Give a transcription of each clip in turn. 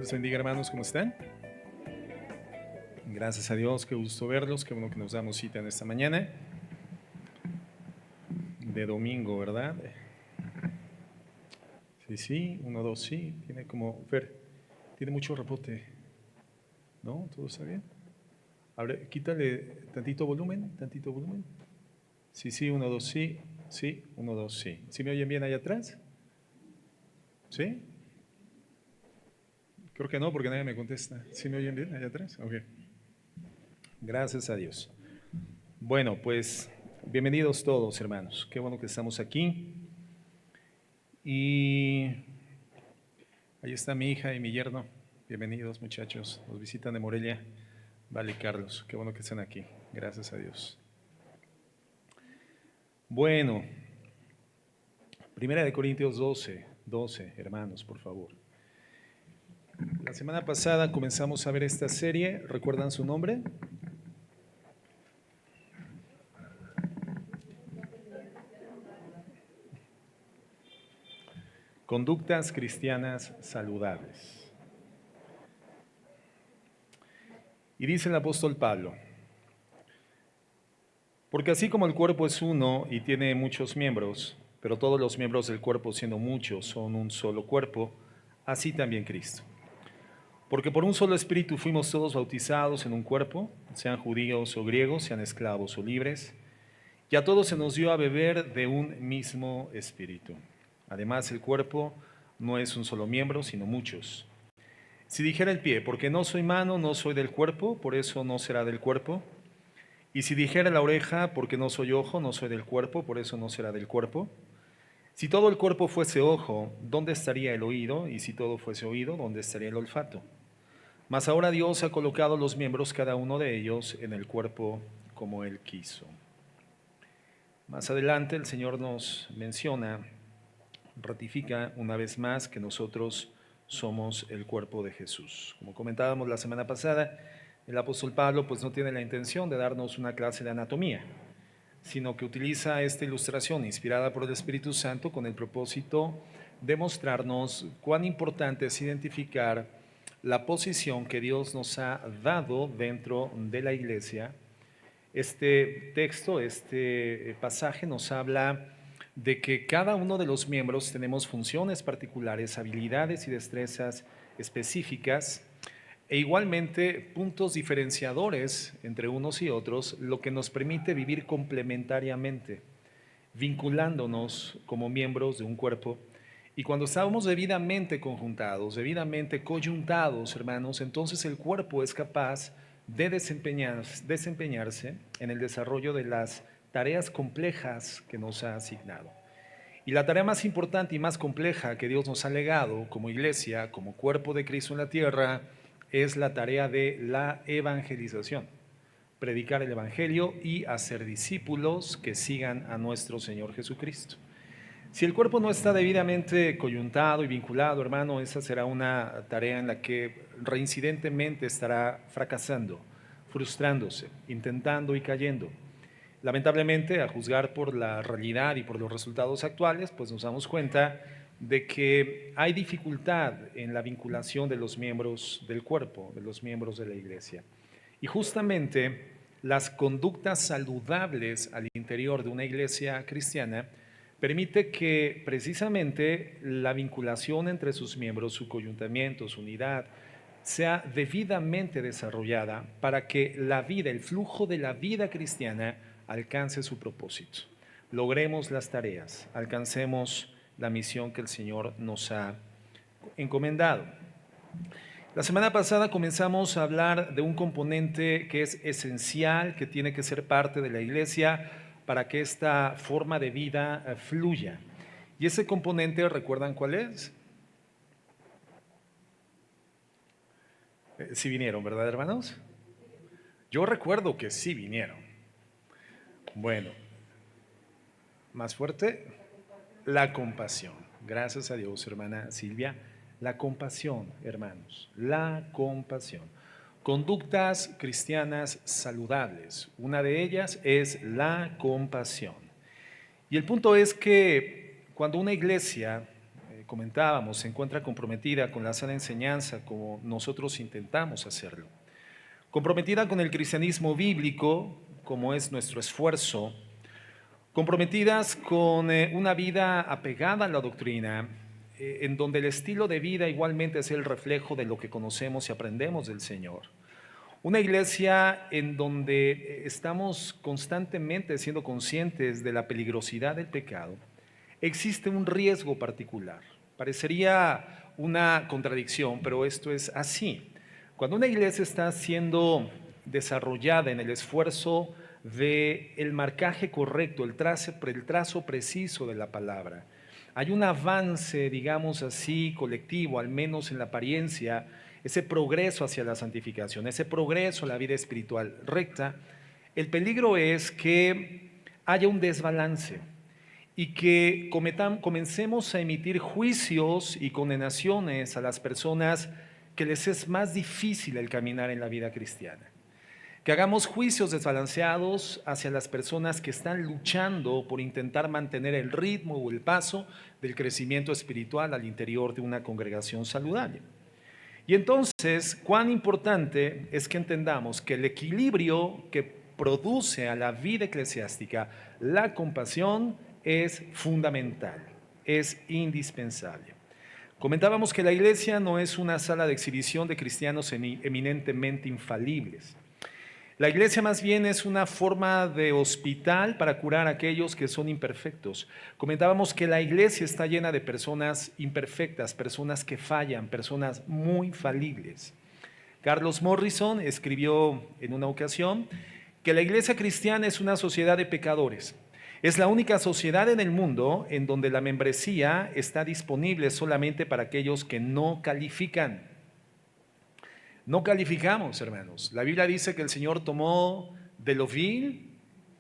les bendiga, hermanos, ¿cómo están? Gracias a Dios, qué gusto verlos, qué bueno que nos damos cita en esta mañana de domingo, ¿verdad? Sí, 1, 2, sí, tiene como, Fer, tiene mucho repote, ¿no? ¿Todo está bien? Abre, quítale tantito volumen, tantito volumen. Sí, 1, 2, sí, 1, 2, sí. ¿Sí me oyen bien allá atrás? ¿Sí? Creo que no, porque nadie me contesta. ¿Sí me oyen bien allá atrás? Ok. Gracias a Dios. Bueno, pues bienvenidos todos, hermanos. Qué bueno que estamos aquí. Y ahí está mi hija y mi yerno. Bienvenidos, muchachos. Nos visitan de Morelia. Vale, Carlos. Qué bueno que están aquí. Gracias a Dios. Bueno, Primera de Corintios 12, hermanos, por favor. La semana pasada comenzamos a ver esta serie. ¿Recuerdan su nombre? Conductas cristianas saludables. Y dice el apóstol Pablo, porque así como el cuerpo es uno y tiene muchos miembros, pero todos los miembros del cuerpo siendo muchos son un solo cuerpo, así también Cristo. Porque por un solo espíritu fuimos todos bautizados en un cuerpo, sean judíos o griegos, sean esclavos o libres, y a todos se nos dio a beber de un mismo espíritu. Además, el cuerpo no es un solo miembro, sino muchos. Si dijera el pie, porque no soy mano, no soy del cuerpo, por eso no será del cuerpo. Y si dijera la oreja, porque no soy ojo, no soy del cuerpo, por eso no será del cuerpo. Si todo el cuerpo fuese ojo, ¿dónde estaría el oído? Y si todo fuese oído, ¿dónde estaría el olfato? Mas ahora Dios ha colocado los miembros, cada uno de ellos, en el cuerpo como Él quiso. Más adelante el Señor nos menciona, ratifica una vez más que nosotros somos el cuerpo de Jesús. Como comentábamos la semana pasada, el apóstol Pablo pues no tiene la intención de darnos una clase de anatomía, sino que utiliza esta ilustración inspirada por el Espíritu Santo con el propósito de mostrarnos cuán importante es identificar la posición que Dios nos ha dado dentro de la iglesia. Este texto, este pasaje nos habla de que cada uno de los miembros tenemos funciones particulares, habilidades y destrezas específicas e igualmente puntos diferenciadores entre unos y otros, lo que nos permite vivir complementariamente, vinculándonos como miembros de un cuerpo. Y cuando estamos debidamente conjuntados, debidamente coyuntados, hermanos, entonces el cuerpo es capaz de desempeñarse en el desarrollo de las tareas complejas que nos ha asignado. Y la tarea más importante y más compleja que Dios nos ha legado como iglesia, como cuerpo de Cristo en la tierra, es la tarea de la evangelización. Predicar el Evangelio y hacer discípulos que sigan a nuestro Señor Jesucristo. Si el cuerpo no está debidamente coyuntado y vinculado, hermano, esa será una tarea en la que reincidentemente estará fracasando, frustrándose, intentando y cayendo. Lamentablemente, a juzgar por la realidad y por los resultados actuales, pues nos damos cuenta de que hay dificultad en la vinculación de los miembros del cuerpo, de los miembros de la iglesia. Y justamente las conductas saludables al interior de una iglesia cristiana permite que precisamente la vinculación entre sus miembros, su coyuntamiento, su unidad, sea debidamente desarrollada para que la vida, el flujo de la vida cristiana alcance su propósito. Logremos las tareas, alcancemos la misión que el Señor nos ha encomendado. La semana pasada comenzamos a hablar de un componente que es esencial, que tiene que ser parte de la iglesia para que esta forma de vida fluya. Y ese componente, ¿recuerdan cuál es? Sí vinieron, ¿verdad, hermanos? Yo recuerdo que sí vinieron. Bueno, más fuerte, la compasión. Gracias a Dios, hermana Silvia. La compasión, hermanos, la compasión. Conductas cristianas saludables. Una de ellas es la compasión. Y el punto es que cuando una iglesia comentábamos, se encuentra comprometida con la sana enseñanza como nosotros intentamos hacerlo. Comprometida con el cristianismo bíblico, como es nuestro esfuerzo, comprometidas con una vida apegada a la doctrina, en donde el estilo de vida igualmente es el reflejo de lo que conocemos y aprendemos del Señor. Una iglesia en donde estamos constantemente siendo conscientes de la peligrosidad del pecado. Existe un riesgo particular. Parecería una contradicción, pero esto es así. Cuando una iglesia está siendo desarrollada en el esfuerzo de el marcaje correcto, el trazo preciso de la palabra, hay un avance, digamos así, colectivo, al menos en la apariencia, ese progreso hacia la santificación, ese progreso a la vida espiritual recta. El peligro es que haya un desbalance y que comencemos a emitir juicios y condenaciones a las personas que les es más difícil el caminar en la vida cristiana. Que hagamos juicios desbalanceados hacia las personas que están luchando por intentar mantener el ritmo o el paso del crecimiento espiritual al interior de una congregación saludable. Y entonces, cuán importante es que entendamos que el equilibrio que produce a la vida eclesiástica la compasión es fundamental, es indispensable. Comentábamos que la iglesia no es una sala de exhibición de cristianos eminentemente infalibles. La iglesia más bien es una forma de hospital para curar a aquellos que son imperfectos. Comentábamos que la iglesia está llena de personas imperfectas, personas que fallan, personas muy falibles. Carlos Morrison escribió en una ocasión que la iglesia cristiana es una sociedad de pecadores. Es la única sociedad en el mundo en donde la membresía está disponible solamente para aquellos que no califican. No calificamos, hermanos. La Biblia dice que el Señor tomó de lo vil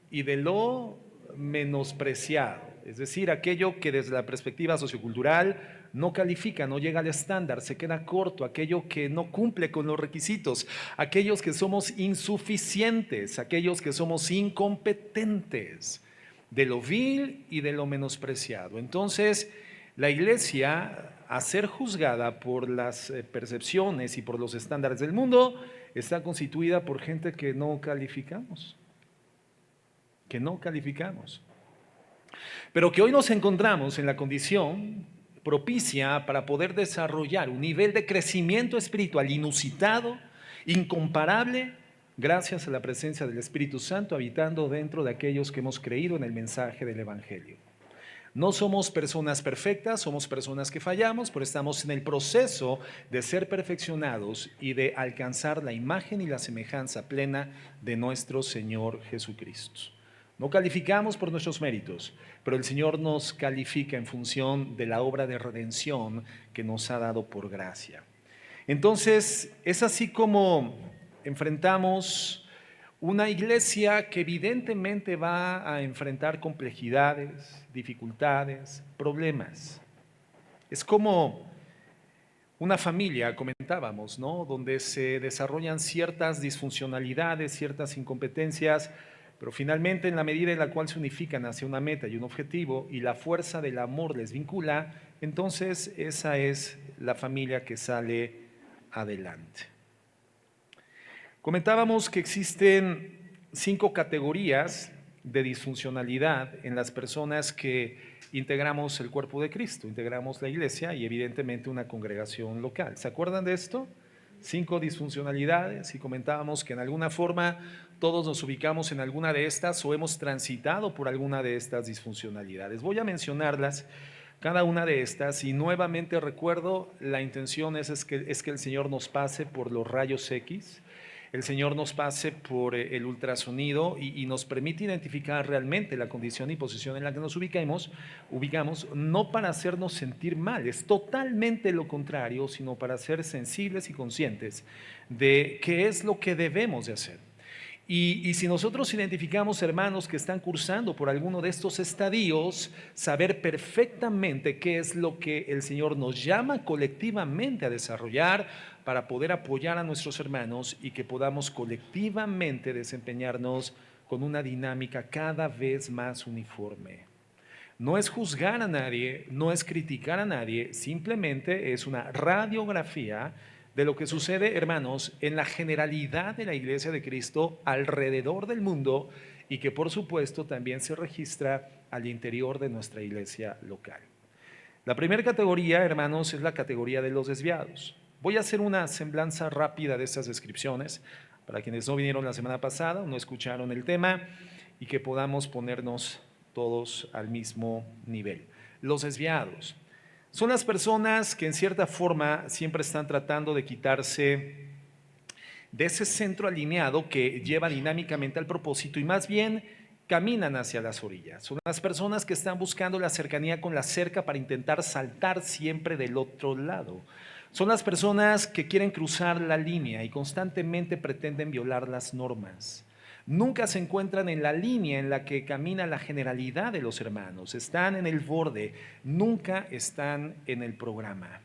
y de lo menospreciado, es decir, aquello que desde la perspectiva sociocultural no califica, no llega al estándar, se queda corto, aquello que no cumple con los requisitos, aquellos que somos insuficientes, aquellos que somos incompetentes, de lo vil y de lo menospreciado. Entonces, la iglesia, a ser juzgada por las percepciones y por los estándares del mundo, está constituida por gente que no calificamos, pero que hoy nos encontramos en la condición propicia para poder desarrollar un nivel de crecimiento espiritual inusitado, incomparable, gracias a la presencia del Espíritu Santo habitando dentro de aquellos que hemos creído en el mensaje del Evangelio. No somos personas perfectas, somos personas que fallamos, pero estamos en el proceso de ser perfeccionados y de alcanzar la imagen y la semejanza plena de nuestro Señor Jesucristo. No calificamos por nuestros méritos, pero el Señor nos califica en función de la obra de redención que nos ha dado por gracia. Entonces, es así como enfrentamos una iglesia que evidentemente va a enfrentar complejidades, dificultades, problemas. Es como una familia, comentábamos, ¿no? Donde se desarrollan ciertas disfuncionalidades, ciertas incompetencias, pero finalmente en la medida en la cual se unifican hacia una meta y un objetivo y la fuerza del amor les vincula, entonces esa es la familia que sale adelante. Comentábamos que existen 5 categorías de disfuncionalidad en las personas que integramos el cuerpo de Cristo, integramos la iglesia y evidentemente una congregación local. ¿Se acuerdan de esto? 5 disfuncionalidades y comentábamos que en alguna forma todos nos ubicamos en alguna de estas o hemos transitado por alguna de estas disfuncionalidades. Voy a mencionarlas, cada una de estas, y nuevamente recuerdo, la intención es que el Señor nos pase por los rayos X, el Señor nos pase por el ultrasonido y nos permite identificar realmente la condición y posición en la que nos ubicamos, no para hacernos sentir mal, es totalmente lo contrario, sino para ser sensibles y conscientes de qué es lo que debemos de hacer. Y si nosotros identificamos hermanos que están cursando por alguno de estos estadios, saber perfectamente qué es lo que el Señor nos llama colectivamente a desarrollar para poder apoyar a nuestros hermanos y que podamos colectivamente desempeñarnos con una dinámica cada vez más uniforme. No es juzgar a nadie, no es criticar a nadie, simplemente es una radiografía de lo que sucede, hermanos, en la generalidad de la Iglesia de Cristo alrededor del mundo y que por supuesto también se registra al interior de nuestra iglesia local. La primera categoría, hermanos, es la categoría de los desviados. Voy a hacer una semblanza rápida de estas descripciones para quienes no vinieron la semana pasada o no escucharon el tema y que podamos ponernos todos al mismo nivel. Los desviados son las personas que en cierta forma siempre están tratando de quitarse de ese centro alineado que lleva dinámicamente al propósito y más bien caminan hacia las orillas. Son las personas que están buscando la cercanía con la cerca para intentar saltar siempre del otro lado. Son las personas que quieren cruzar la línea y constantemente pretenden violar las normas. Nunca se encuentran en la línea en la que camina la generalidad de los hermanos. Están en el borde, nunca están en el programa.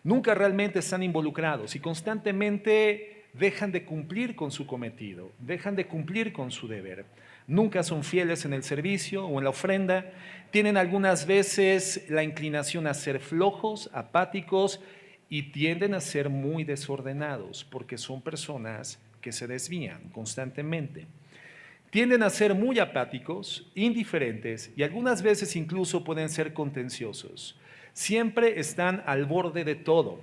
Nunca realmente están involucrados y constantemente dejan de cumplir con su cometido, dejan de cumplir con su deber. Nunca son fieles en el servicio o en la ofrenda. Tienen algunas veces la inclinación a ser flojos, apáticos y tienden a ser muy desordenados porque son personas que se desvían constantemente. Tienden a ser muy apáticos, indiferentes y algunas veces incluso pueden ser contenciosos. Siempre están al borde de todo,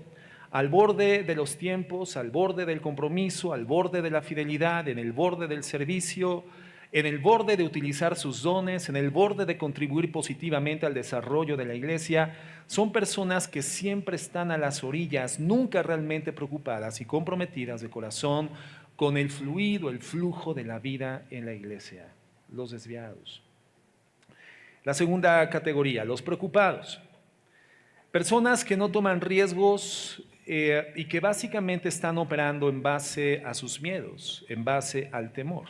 al borde de los tiempos, al borde del compromiso, al borde de la fidelidad, en el borde del servicio, en el borde de utilizar sus dones, en el borde de contribuir positivamente al desarrollo de la iglesia. Son personas que siempre están a las orillas, nunca realmente preocupadas y comprometidas de corazón con el fluido, el flujo de la vida en la iglesia, los desviados. La segunda categoría, los preocupados. Personas que no toman riesgos y que básicamente están operando en base a sus miedos, en base al temor.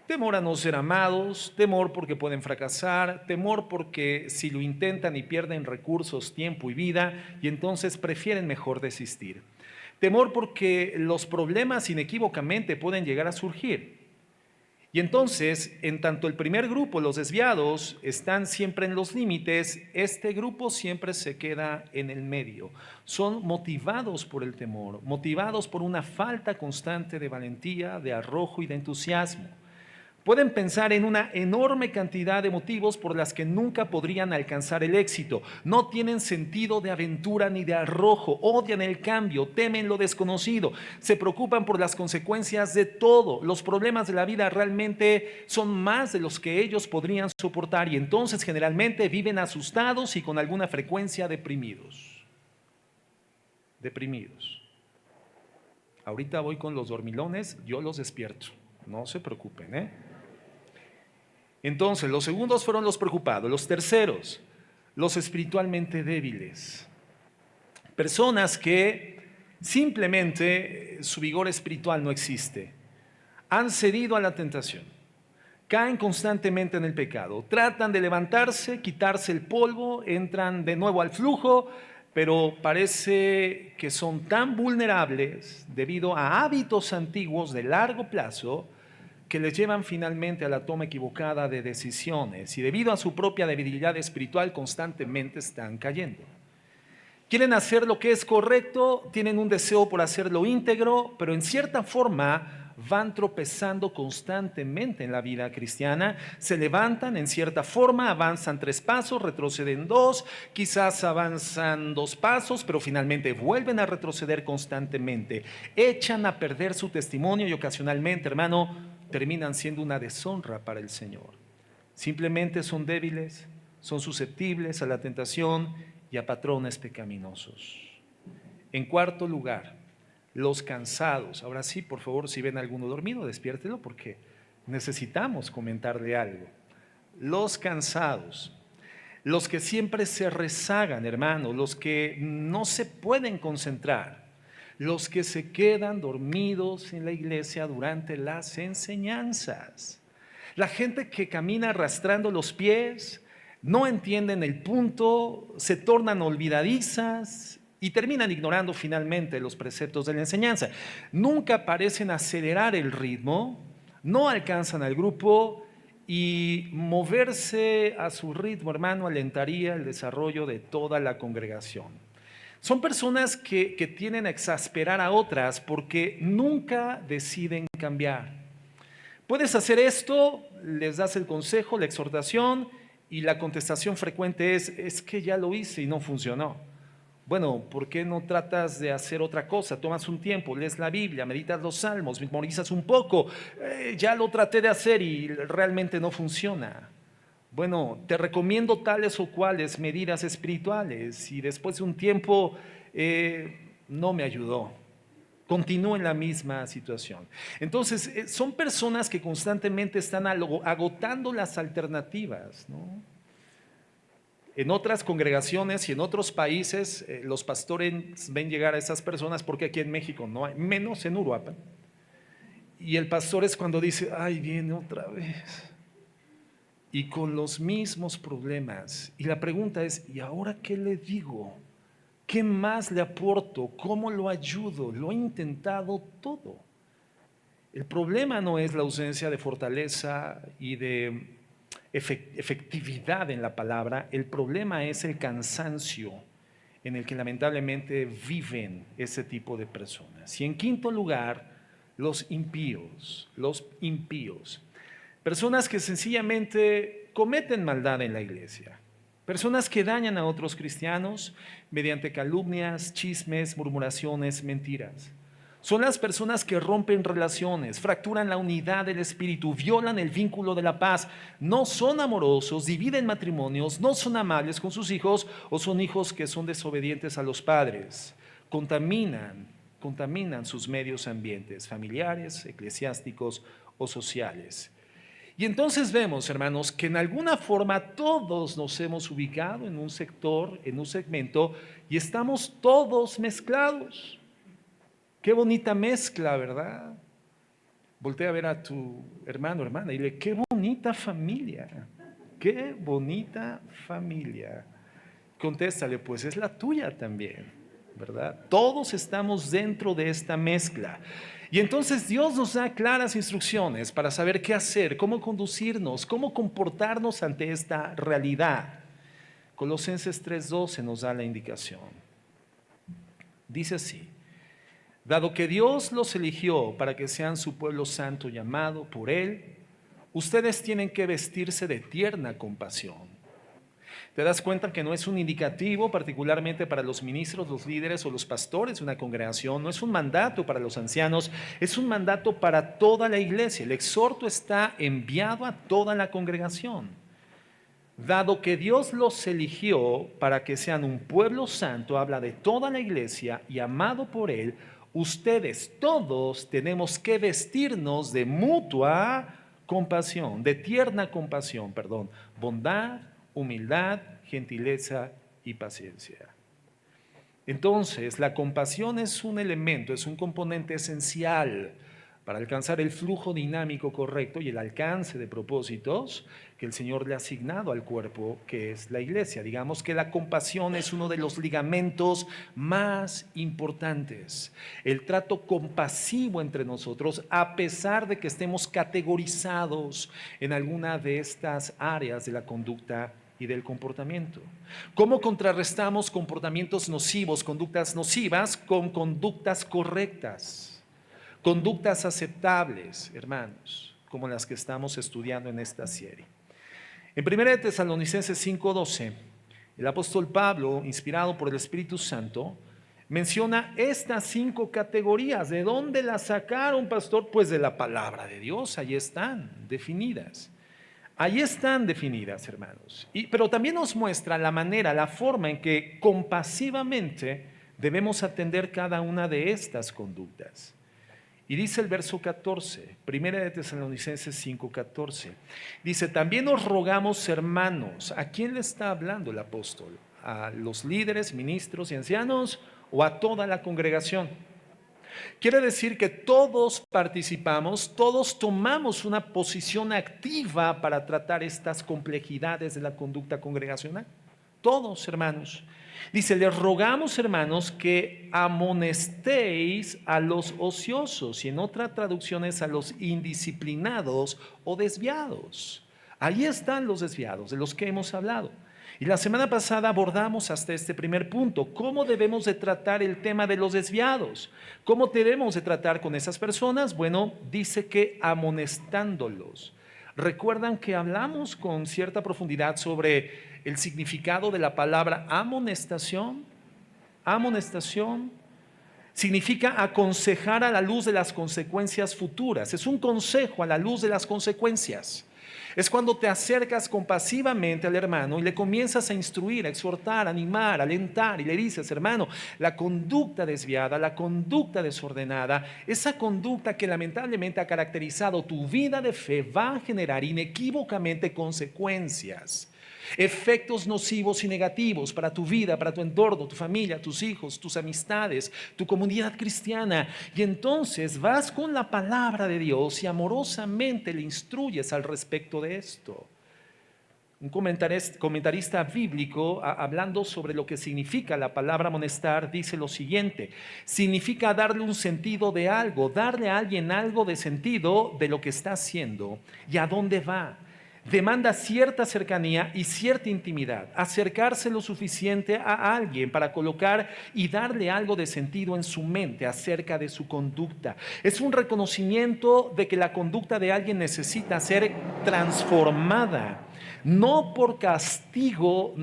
Temor a no ser amados, temor porque pueden fracasar, temor porque si lo intentan y pierden recursos, tiempo y vida, y entonces prefieren mejor desistir. Temor porque los problemas inequívocamente pueden llegar a surgir. Y entonces, en tanto el primer grupo, los desviados, están siempre en los límites, este grupo siempre se queda en el medio. Son motivados por el temor, motivados por una falta constante de valentía, de arrojo y de entusiasmo. Pueden pensar en una enorme cantidad de motivos por las que nunca podrían alcanzar el éxito. No tienen sentido de aventura ni de arrojo, odian el cambio, temen lo desconocido, se preocupan por las consecuencias de todo. Los problemas de la vida realmente son más de los que ellos podrían soportar y entonces generalmente viven asustados y con alguna frecuencia deprimidos. Deprimidos. Ahorita voy con los dormilones, yo los despierto. No se preocupen, ¿eh? Entonces, los segundos fueron los preocupados. Los terceros, los espiritualmente débiles. Personas que simplemente su vigor espiritual no existe. Han cedido a la tentación. Caen constantemente en el pecado. Tratan de levantarse, quitarse el polvo, entran de nuevo al flujo, pero parece que son tan vulnerables debido a hábitos antiguos de largo plazo que les llevan finalmente a la toma equivocada de decisiones y debido a su propia debilidad espiritual constantemente están cayendo. Quieren hacer lo que es correcto, tienen un deseo por hacerlo íntegro, pero en cierta forma van tropezando constantemente en la vida cristiana, se levantan en cierta forma, avanzan 3 pasos, retroceden 2, quizás avanzan 2 pasos, pero finalmente vuelven a retroceder constantemente, echan a perder su testimonio y ocasionalmente, hermano, terminan siendo una deshonra para el Señor. Simplemente son débiles, son susceptibles a la tentación y a patrones pecaminosos. En cuarto lugar, los cansados. Ahora sí, por favor, si ven a alguno dormido, despiértelo porque necesitamos comentarle algo. Los cansados, los que siempre se rezagan, hermano, los que no se pueden concentrar, los que se quedan dormidos en la iglesia durante las enseñanzas. La gente que camina arrastrando los pies, no entienden el punto, se tornan olvidadizas y terminan ignorando finalmente los preceptos de la enseñanza. Nunca parecen acelerar el ritmo, no alcanzan al grupo y moverse a su ritmo, hermano, alentaría el desarrollo de toda la congregación. Son personas que tienden a exasperar a otras porque nunca deciden cambiar. Puedes hacer esto, les das el consejo, la exhortación, y la contestación frecuente es que ya lo hice y no funcionó. Bueno, ¿por qué no tratas de hacer otra cosa? Tomas un tiempo, lees la Biblia, meditas los salmos, memorizas un poco. Ya lo traté de hacer y realmente no funciona. Bueno, te recomiendo tales o cuales medidas espirituales y después de un tiempo no me ayudó. Continúo en la misma situación. Entonces, son personas que constantemente están agotando las alternativas, ¿no? En otras congregaciones y en otros países, los pastores ven llegar a esas personas porque aquí en México no hay, menos en Uruapan. Y el pastor es cuando dice, ay, viene otra vez. Y con los mismos problemas. Y la pregunta es, ¿y ahora qué le digo? ¿Qué más le aporto? ¿Cómo lo ayudo? Lo he intentado todo. El problema no es la ausencia de fortaleza y de efectividad en la palabra, el problema es el cansancio en el que lamentablemente viven ese tipo de personas. Y en quinto lugar, los impíos, personas que sencillamente cometen maldad en la iglesia, personas que dañan a otros cristianos mediante calumnias, chismes, murmuraciones, mentiras. Son las personas que rompen relaciones, fracturan la unidad del espíritu, violan el vínculo de la paz, no son amorosos, dividen matrimonios, no son amables con sus hijos o son hijos que son desobedientes a los padres. Contaminan sus medios ambientes, familiares, eclesiásticos o sociales. Y entonces vemos, hermanos, que en alguna forma todos nos hemos ubicado en un sector, en un segmento, y estamos todos mezclados. Qué bonita mezcla, ¿verdad? Voltea a ver a tu hermano, hermana, y dile, qué bonita familia, qué bonita familia. Contéstale, pues es la tuya también, ¿verdad? Todos estamos dentro de esta mezcla. Y entonces Dios nos da claras instrucciones para saber qué hacer, cómo conducirnos, cómo comportarnos ante esta realidad. Colosenses 3:12 nos da la indicación. Dice así: dado que Dios los eligió para que sean su pueblo santo llamado por Él, ustedes tienen que vestirse de tierna compasión. Te das cuenta que no es un indicativo particularmente para los ministros, los líderes o los pastores de una congregación, no es un mandato para los ancianos, es un mandato para toda la iglesia. El exhorto está enviado a toda la congregación. Dado que Dios los eligió para que sean un pueblo santo, habla de toda la iglesia y amado por Él, ustedes todos tenemos que vestirnos de mutua compasión, de tierna compasión, perdón, bondad, humildad, gentileza y paciencia. Entonces, la compasión es un elemento, es un componente esencial para alcanzar el flujo dinámico correcto y el alcance de propósitos que el Señor le ha asignado al cuerpo que es la iglesia. Digamos que la compasión es uno de los ligamentos más importantes. El trato compasivo entre nosotros, a pesar de que estemos categorizados en alguna de estas áreas de la conducta y del comportamiento. ¿Cómo contrarrestamos comportamientos nocivos, conductas nocivas, con conductas correctas? Conductas aceptables, hermanos, como las que estamos estudiando en esta serie. En 1 Tesalonicenses 5:12, el apóstol Pablo, inspirado por el Espíritu Santo, menciona estas 5 categorías. ¿De dónde las sacaron, pastor? Pues de la palabra de Dios, ahí están definidas. Ahí están definidas, hermanos. Pero también nos muestra la manera, la forma en que compasivamente debemos atender cada una de estas conductas. Y dice el verso 14, 1 Tesalonicenses 5:14, dice, también os rogamos, hermanos. ¿A quién le está hablando el apóstol? ¿A los líderes, ministros y ancianos o a toda la congregación? Quiere decir que todos participamos, todos tomamos una posición activa para tratar estas complejidades de la conducta congregacional. Todos, hermanos. Dice, les rogamos, hermanos, que amonestéis a los ociosos, y en otras traducciones a los indisciplinados o desviados, Ahí están los desviados de los que hemos hablado. Y la semana pasada abordamos hasta este primer punto, cómo debemos de tratar el tema de los desviados. ¿Cómo debemos de tratar con esas personas? Bueno, dice que amonestándolos. ¿Recuerdan que hablamos con cierta profundidad sobre el significado de la palabra amonestación? Amonestación significa aconsejar a la luz de las consecuencias futuras. Es un consejo a la luz de las consecuencias. Es cuando te acercas compasivamente al hermano y le comienzas a instruir, a exhortar, a animar, a alentar y le dices, hermano, la conducta desviada, la conducta desordenada, esa conducta que lamentablemente ha caracterizado tu vida de fe va a generar inequívocamente consecuencias. Efectos nocivos y negativos para tu vida, para tu entorno, tu familia, tus hijos, tus amistades, tu comunidad cristiana. Y entonces vas con la palabra de Dios y amorosamente le instruyes al respecto de esto. Un comentarista bíblico, hablando sobre lo que significa la palabra amonestar, dice lo siguiente: significa darle un sentido de algo, darle a alguien algo de sentido de lo que está haciendo y a dónde va. Demanda cierta cercanía y cierta intimidad, acercarse lo suficiente a alguien para colocar y darle algo de sentido en su mente acerca de su conducta. Es un reconocimiento de que la conducta de alguien necesita ser transformada, no por castigo,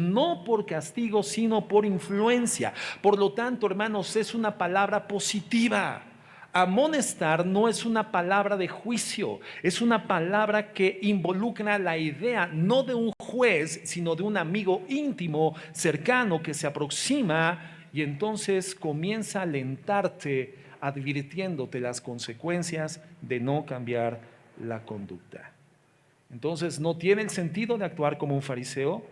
sino por influencia. Por lo tanto, hermanos, es una palabra positiva. Amonestar no es una palabra de juicio, es una palabra que involucra la idea no de un juez, sino de un amigo íntimo, cercano, que se aproxima y entonces comienza a alentarte, advirtiéndote las consecuencias de no cambiar la conducta. Entonces no tiene el sentido de actuar como un fariseo,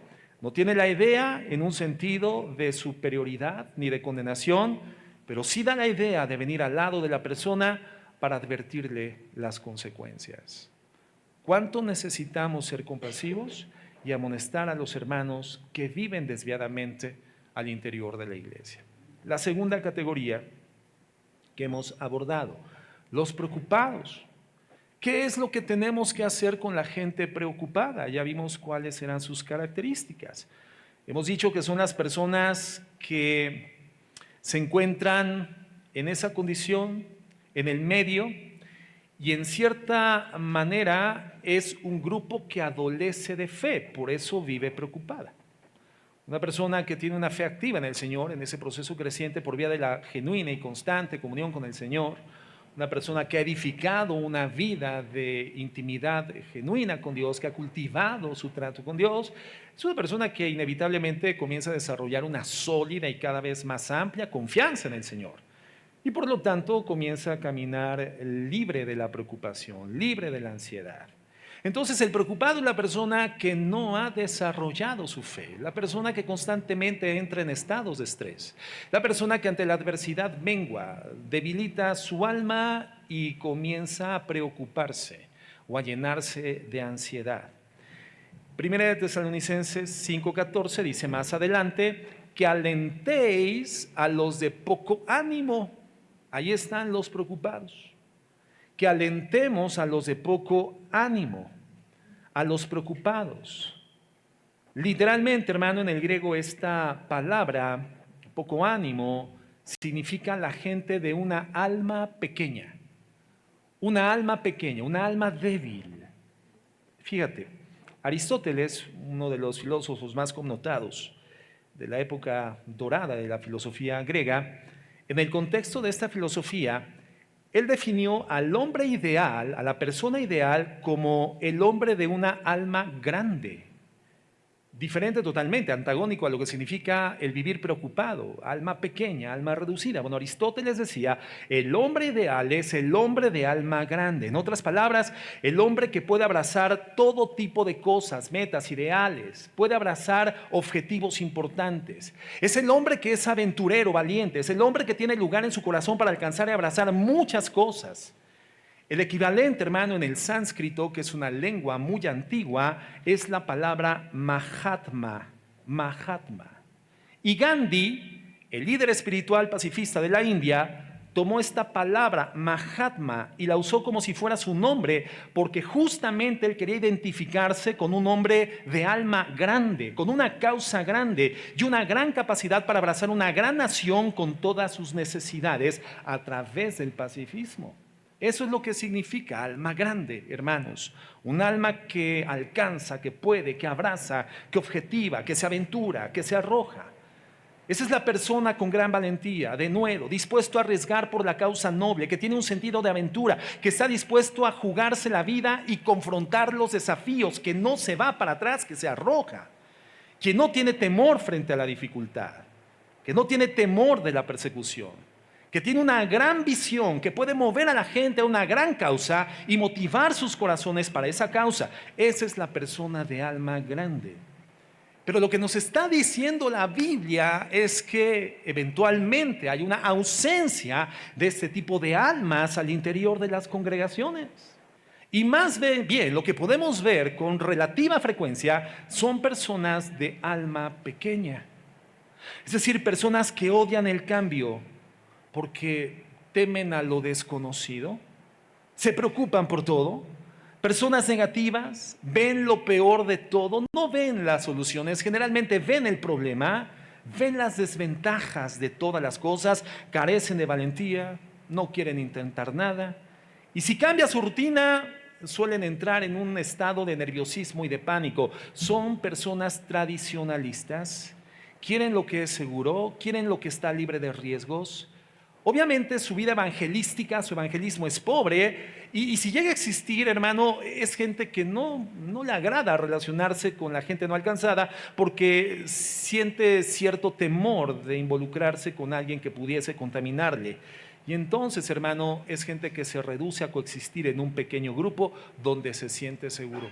no tiene la idea en un sentido de superioridad ni de condenación, pero sí da la idea de venir al lado de la persona para advertirle las consecuencias. ¿Cuánto necesitamos ser compasivos y amonestar a los hermanos que viven desviadamente al interior de la iglesia? La segunda categoría que hemos abordado, los preocupados. ¿Qué es lo que tenemos que hacer con la gente preocupada? Ya vimos cuáles serán sus características. Hemos dicho que son las personas que se encuentran en esa condición, en el medio, y en cierta manera es un grupo que adolece de fe, por eso vive preocupada. Una persona que tiene una fe activa en el Señor, en ese proceso creciente por vía de la genuina y constante comunión con el Señor, una persona que ha edificado una vida de intimidad genuina con Dios, que ha cultivado su trato con Dios, es una persona que inevitablemente comienza a desarrollar una sólida y cada vez más amplia confianza en el Señor. Y por lo tanto comienza a caminar libre de la preocupación, libre de la ansiedad. Entonces el preocupado es la persona que no ha desarrollado su fe, la persona que constantemente entra en estados de estrés, la persona que ante la adversidad mengua, debilita su alma y comienza a preocuparse o a llenarse de ansiedad. Primera de Tesalonicenses 5:14 dice más adelante que alentéis a los de poco ánimo. Ahí están los preocupados. Que alentemos a los de poco ánimo, a los preocupados. Literalmente, hermano, en el griego esta palabra, poco ánimo, significa la gente de una alma pequeña. Una alma pequeña, una alma débil. Fíjate, Aristóteles, uno de los filósofos más connotados de la época dorada de la filosofía griega, en el contexto de esta filosofía, él definió al hombre ideal, a la persona ideal, como el hombre de una alma grande. Diferente totalmente, antagónico a lo que significa el vivir preocupado, alma pequeña, alma reducida. Bueno, Aristóteles decía, el hombre ideal es el hombre de alma grande. En otras palabras, el hombre que puede abrazar todo tipo de cosas, metas, ideales, puede abrazar objetivos importantes. Es el hombre que es aventurero, valiente, es el hombre que tiene lugar en su corazón para alcanzar y abrazar muchas cosas. El equivalente, hermano, en el sánscrito, que es una lengua muy antigua, es la palabra Mahatma. Mahatma. Y Gandhi, el líder espiritual pacifista de la India, tomó esta palabra, Mahatma, y la usó como si fuera su nombre, porque justamente él quería identificarse con un hombre de alma grande, con una causa grande y una gran capacidad para abrazar una gran nación con todas sus necesidades a través del pacifismo. Eso es lo que significa alma grande, hermanos. Un alma que alcanza, que puede, que abraza, que objetiva, que se aventura, que se arroja. Esa es la persona con gran valentía, de nuevo, dispuesto a arriesgar por la causa noble, que tiene un sentido de aventura, que está dispuesto a jugarse la vida y confrontar los desafíos, que no se va para atrás, que se arroja, que no tiene temor frente a la dificultad, que no tiene temor de la persecución, que tiene una gran visión, que puede mover a la gente a una gran causa y motivar sus corazones para esa causa. Esa es la persona de alma grande. Pero lo que nos está diciendo la Biblia es que eventualmente hay una ausencia de este tipo de almas al interior de las congregaciones. Y más bien, lo que podemos ver con relativa frecuencia son personas de alma pequeña. Es decir, personas que odian el cambio porque temen a lo desconocido, se preocupan por todo. Personas negativas ven lo peor de todo, no ven las soluciones, generalmente ven el problema, ven las desventajas de todas las cosas, carecen de valentía, no quieren intentar nada. Y si cambia su rutina, suelen entrar en un estado de nerviosismo y de pánico. Son personas tradicionalistas, quieren lo que es seguro, quieren lo que está libre de riesgos. Obviamente su vida evangelística, su evangelismo es pobre y si llega a existir, hermano, es gente que no le agrada relacionarse con la gente no alcanzada porque siente cierto temor de involucrarse con alguien que pudiese contaminarle. Y entonces, hermano, es gente que se reduce a coexistir en un pequeño grupo donde se siente seguro,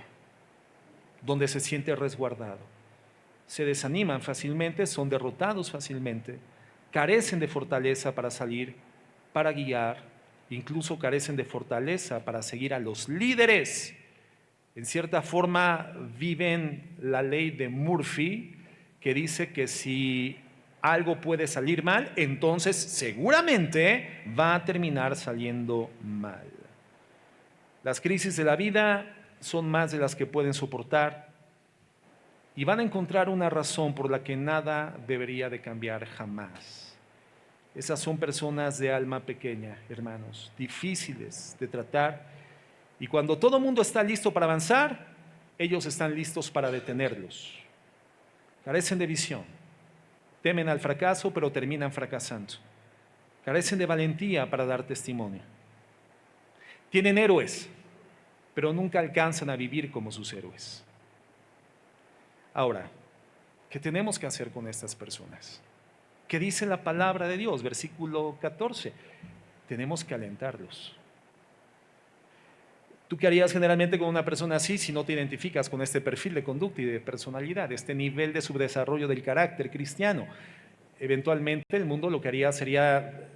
donde se siente resguardado. Se desaniman fácilmente, son derrotados fácilmente. Carecen de fortaleza para salir, para guiar, incluso carecen de fortaleza para seguir a los líderes. En cierta forma viven la ley de Murphy, que dice que si algo puede salir mal, entonces seguramente va a terminar saliendo mal. Las crisis de la vida son más de las que pueden soportar y van a encontrar una razón por la que nada debería de cambiar jamás. Esas son personas de alma pequeña, hermanos, difíciles de tratar. Y cuando todo el mundo está listo para avanzar, ellos están listos para detenerlos. Carecen de visión, temen al fracaso, pero terminan fracasando. Carecen de valentía para dar testimonio. Tienen héroes, pero nunca alcanzan a vivir como sus héroes. Ahora, ¿qué tenemos que hacer con estas personas? ¿Qué dice la palabra de Dios? Versículo 14. Tenemos que alentarlos. ¿Tú qué harías generalmente con una persona así si no te identificas con este perfil de conducta y de personalidad, este nivel de subdesarrollo del carácter cristiano? Eventualmente el mundo lo que haría sería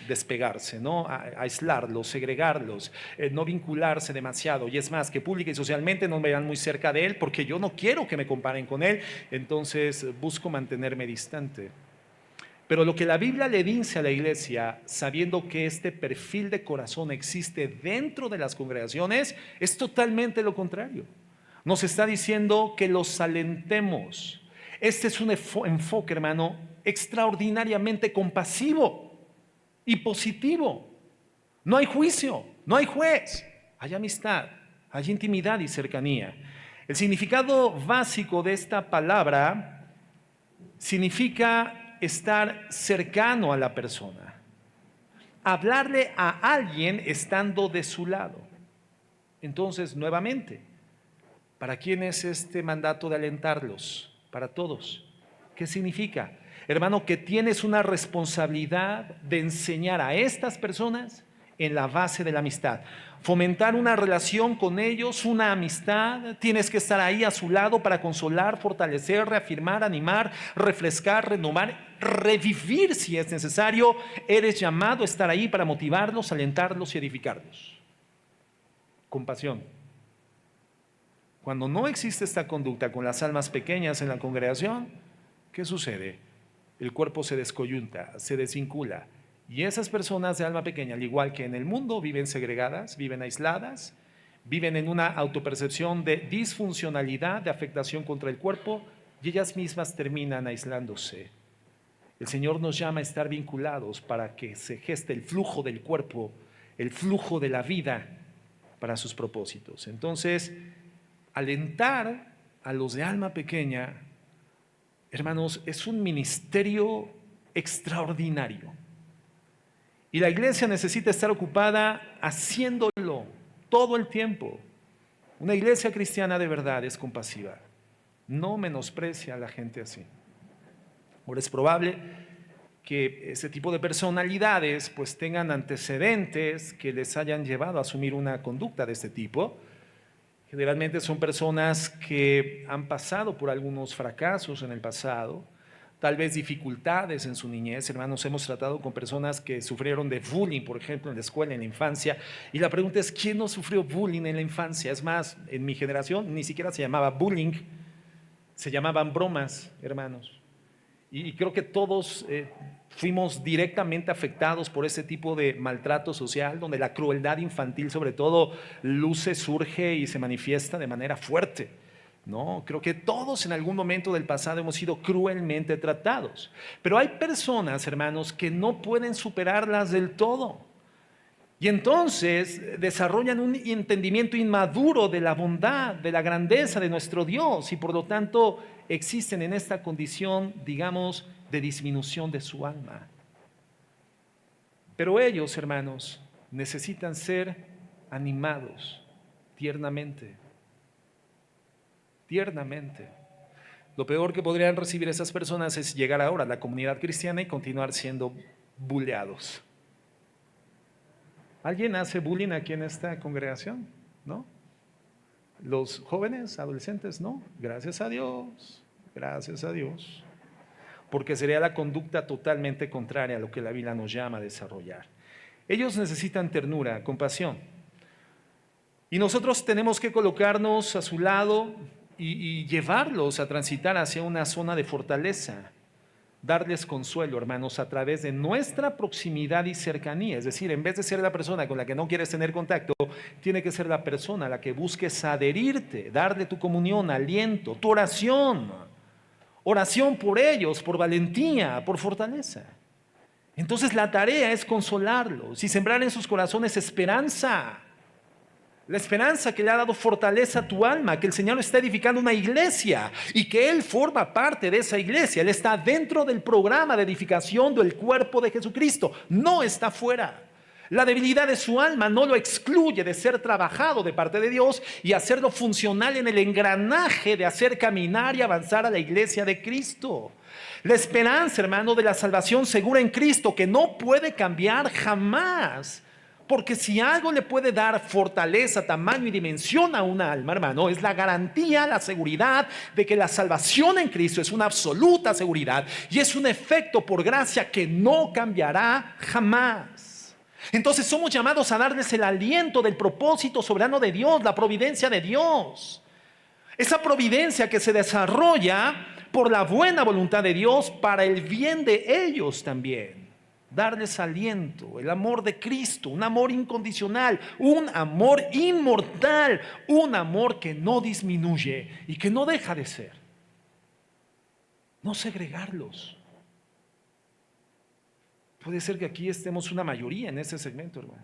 despegarse, ¿no? Aislarlos, segregarlos, no vincularse demasiado. Y es más, que pública y socialmente no me vean muy cerca de él porque yo no quiero que me comparen con él, entonces busco mantenerme distante. Pero lo que la Biblia le dice a la iglesia, sabiendo que este perfil de corazón existe dentro de las congregaciones, es totalmente lo contrario. Nos está diciendo que los alentemos. Este es un enfoque, hermano, extraordinariamente compasivo y positivo. No hay juicio, no hay juez, hay amistad, hay intimidad y cercanía. El significado básico de esta palabra significa estar cercano a la persona, hablarle a alguien estando de su lado. Entonces, nuevamente, ¿para quién es este mandato de alentarlos? Para todos. ¿Qué significa? Hermano, que tienes una responsabilidad de enseñar a estas personas en la base de la amistad. Fomentar una relación con ellos, una amistad. Tienes que estar ahí a su lado para consolar, fortalecer, reafirmar, animar, refrescar, renovar, revivir si es necesario. Eres llamado a estar ahí para motivarlos, alentarlos y edificarlos. Compasión. Cuando no existe esta conducta con las almas pequeñas en la congregación, ¿qué sucede? El cuerpo se descoyunta, se desvincula Y esas personas de alma pequeña, al igual que en el mundo, viven segregadas, viven aisladas, viven en una autopercepción de disfuncionalidad, de afectación contra el cuerpo, y ellas mismas terminan aislándose. El Señor nos llama a estar vinculados para que se geste el flujo del cuerpo, el flujo de la vida para sus propósitos. Entonces, alentar a los de alma pequeña, hermanos, es un ministerio extraordinario. Y la iglesia necesita estar ocupada haciéndolo todo el tiempo. Una iglesia cristiana de verdad es compasiva. No menosprecia a la gente así. Ahora es probable que ese tipo de personalidades pues tengan antecedentes que les hayan llevado a asumir una conducta de este tipo. Generalmente son personas que han pasado por algunos fracasos en el pasado, tal vez dificultades en su niñez. Hermanos, hemos tratado con personas que sufrieron de bullying, por ejemplo, en la escuela, en la infancia. Y la pregunta es, ¿quién no sufrió bullying en la infancia? Es más, en mi generación ni siquiera se llamaba bullying, se llamaban bromas, hermanos. Y creo que todos fuimos directamente afectados por ese tipo de maltrato social, donde la crueldad infantil sobre todo luce, surge y se manifiesta de manera fuerte. No, creo que todos en algún momento del pasado hemos sido cruelmente tratados. Pero hay personas, hermanos, que no pueden superarlas del todo. Y entonces desarrollan un entendimiento inmaduro de la bondad, de la grandeza de nuestro Dios, y por lo tanto existen en esta condición, digamos, de disminución de su alma. Pero ellos, hermanos, necesitan ser animados tiernamente. Tiernamente. Lo peor que podrían recibir esas personas es llegar ahora a la comunidad cristiana y continuar siendo bulleados. ¿Alguien hace bullying aquí en esta congregación? ¿No? ¿Los jóvenes, adolescentes? No. Gracias a Dios. Gracias a Dios. Porque sería la conducta totalmente contraria a lo que la Biblia nos llama a desarrollar. Ellos necesitan ternura, compasión. Y nosotros tenemos que colocarnos a su lado y llevarlos a transitar hacia una zona de fortaleza. Darles consuelo, hermanos, a través de nuestra proximidad y cercanía. Es decir, en vez de ser la persona con la que no quieres tener contacto, tiene que ser la persona a la que busques adherirte, darle tu comunión, aliento, tu oración. Oración por ellos, por valentía, por fortaleza. Entonces la tarea es consolarlos y sembrar en sus corazones esperanza. La esperanza que le ha dado fortaleza a tu alma, que el Señor está edificando una iglesia y que Él forma parte de esa iglesia. Él está dentro del programa de edificación del cuerpo de Jesucristo, no está fuera. La debilidad de su alma no lo excluye de ser trabajado de parte de Dios y hacerlo funcional en el engranaje de hacer caminar y avanzar a la iglesia de Cristo. La esperanza, hermano, de la salvación segura en Cristo, que no puede cambiar jamás. Porque si algo le puede dar fortaleza, tamaño y dimensión a una alma, hermano, es la garantía, la seguridad de que la salvación en Cristo es una absoluta seguridad y es un efecto por gracia que no cambiará jamás. Entonces somos llamados a darles el aliento del propósito soberano de Dios, la providencia de Dios. Esa providencia que se desarrolla por la buena voluntad de Dios para el bien de ellos también. Darles aliento, el amor de Cristo, un amor incondicional, un amor inmortal, un amor que no disminuye y que no deja de ser. No segregarlos. Puede ser que aquí estemos una mayoría en este segmento, hermano.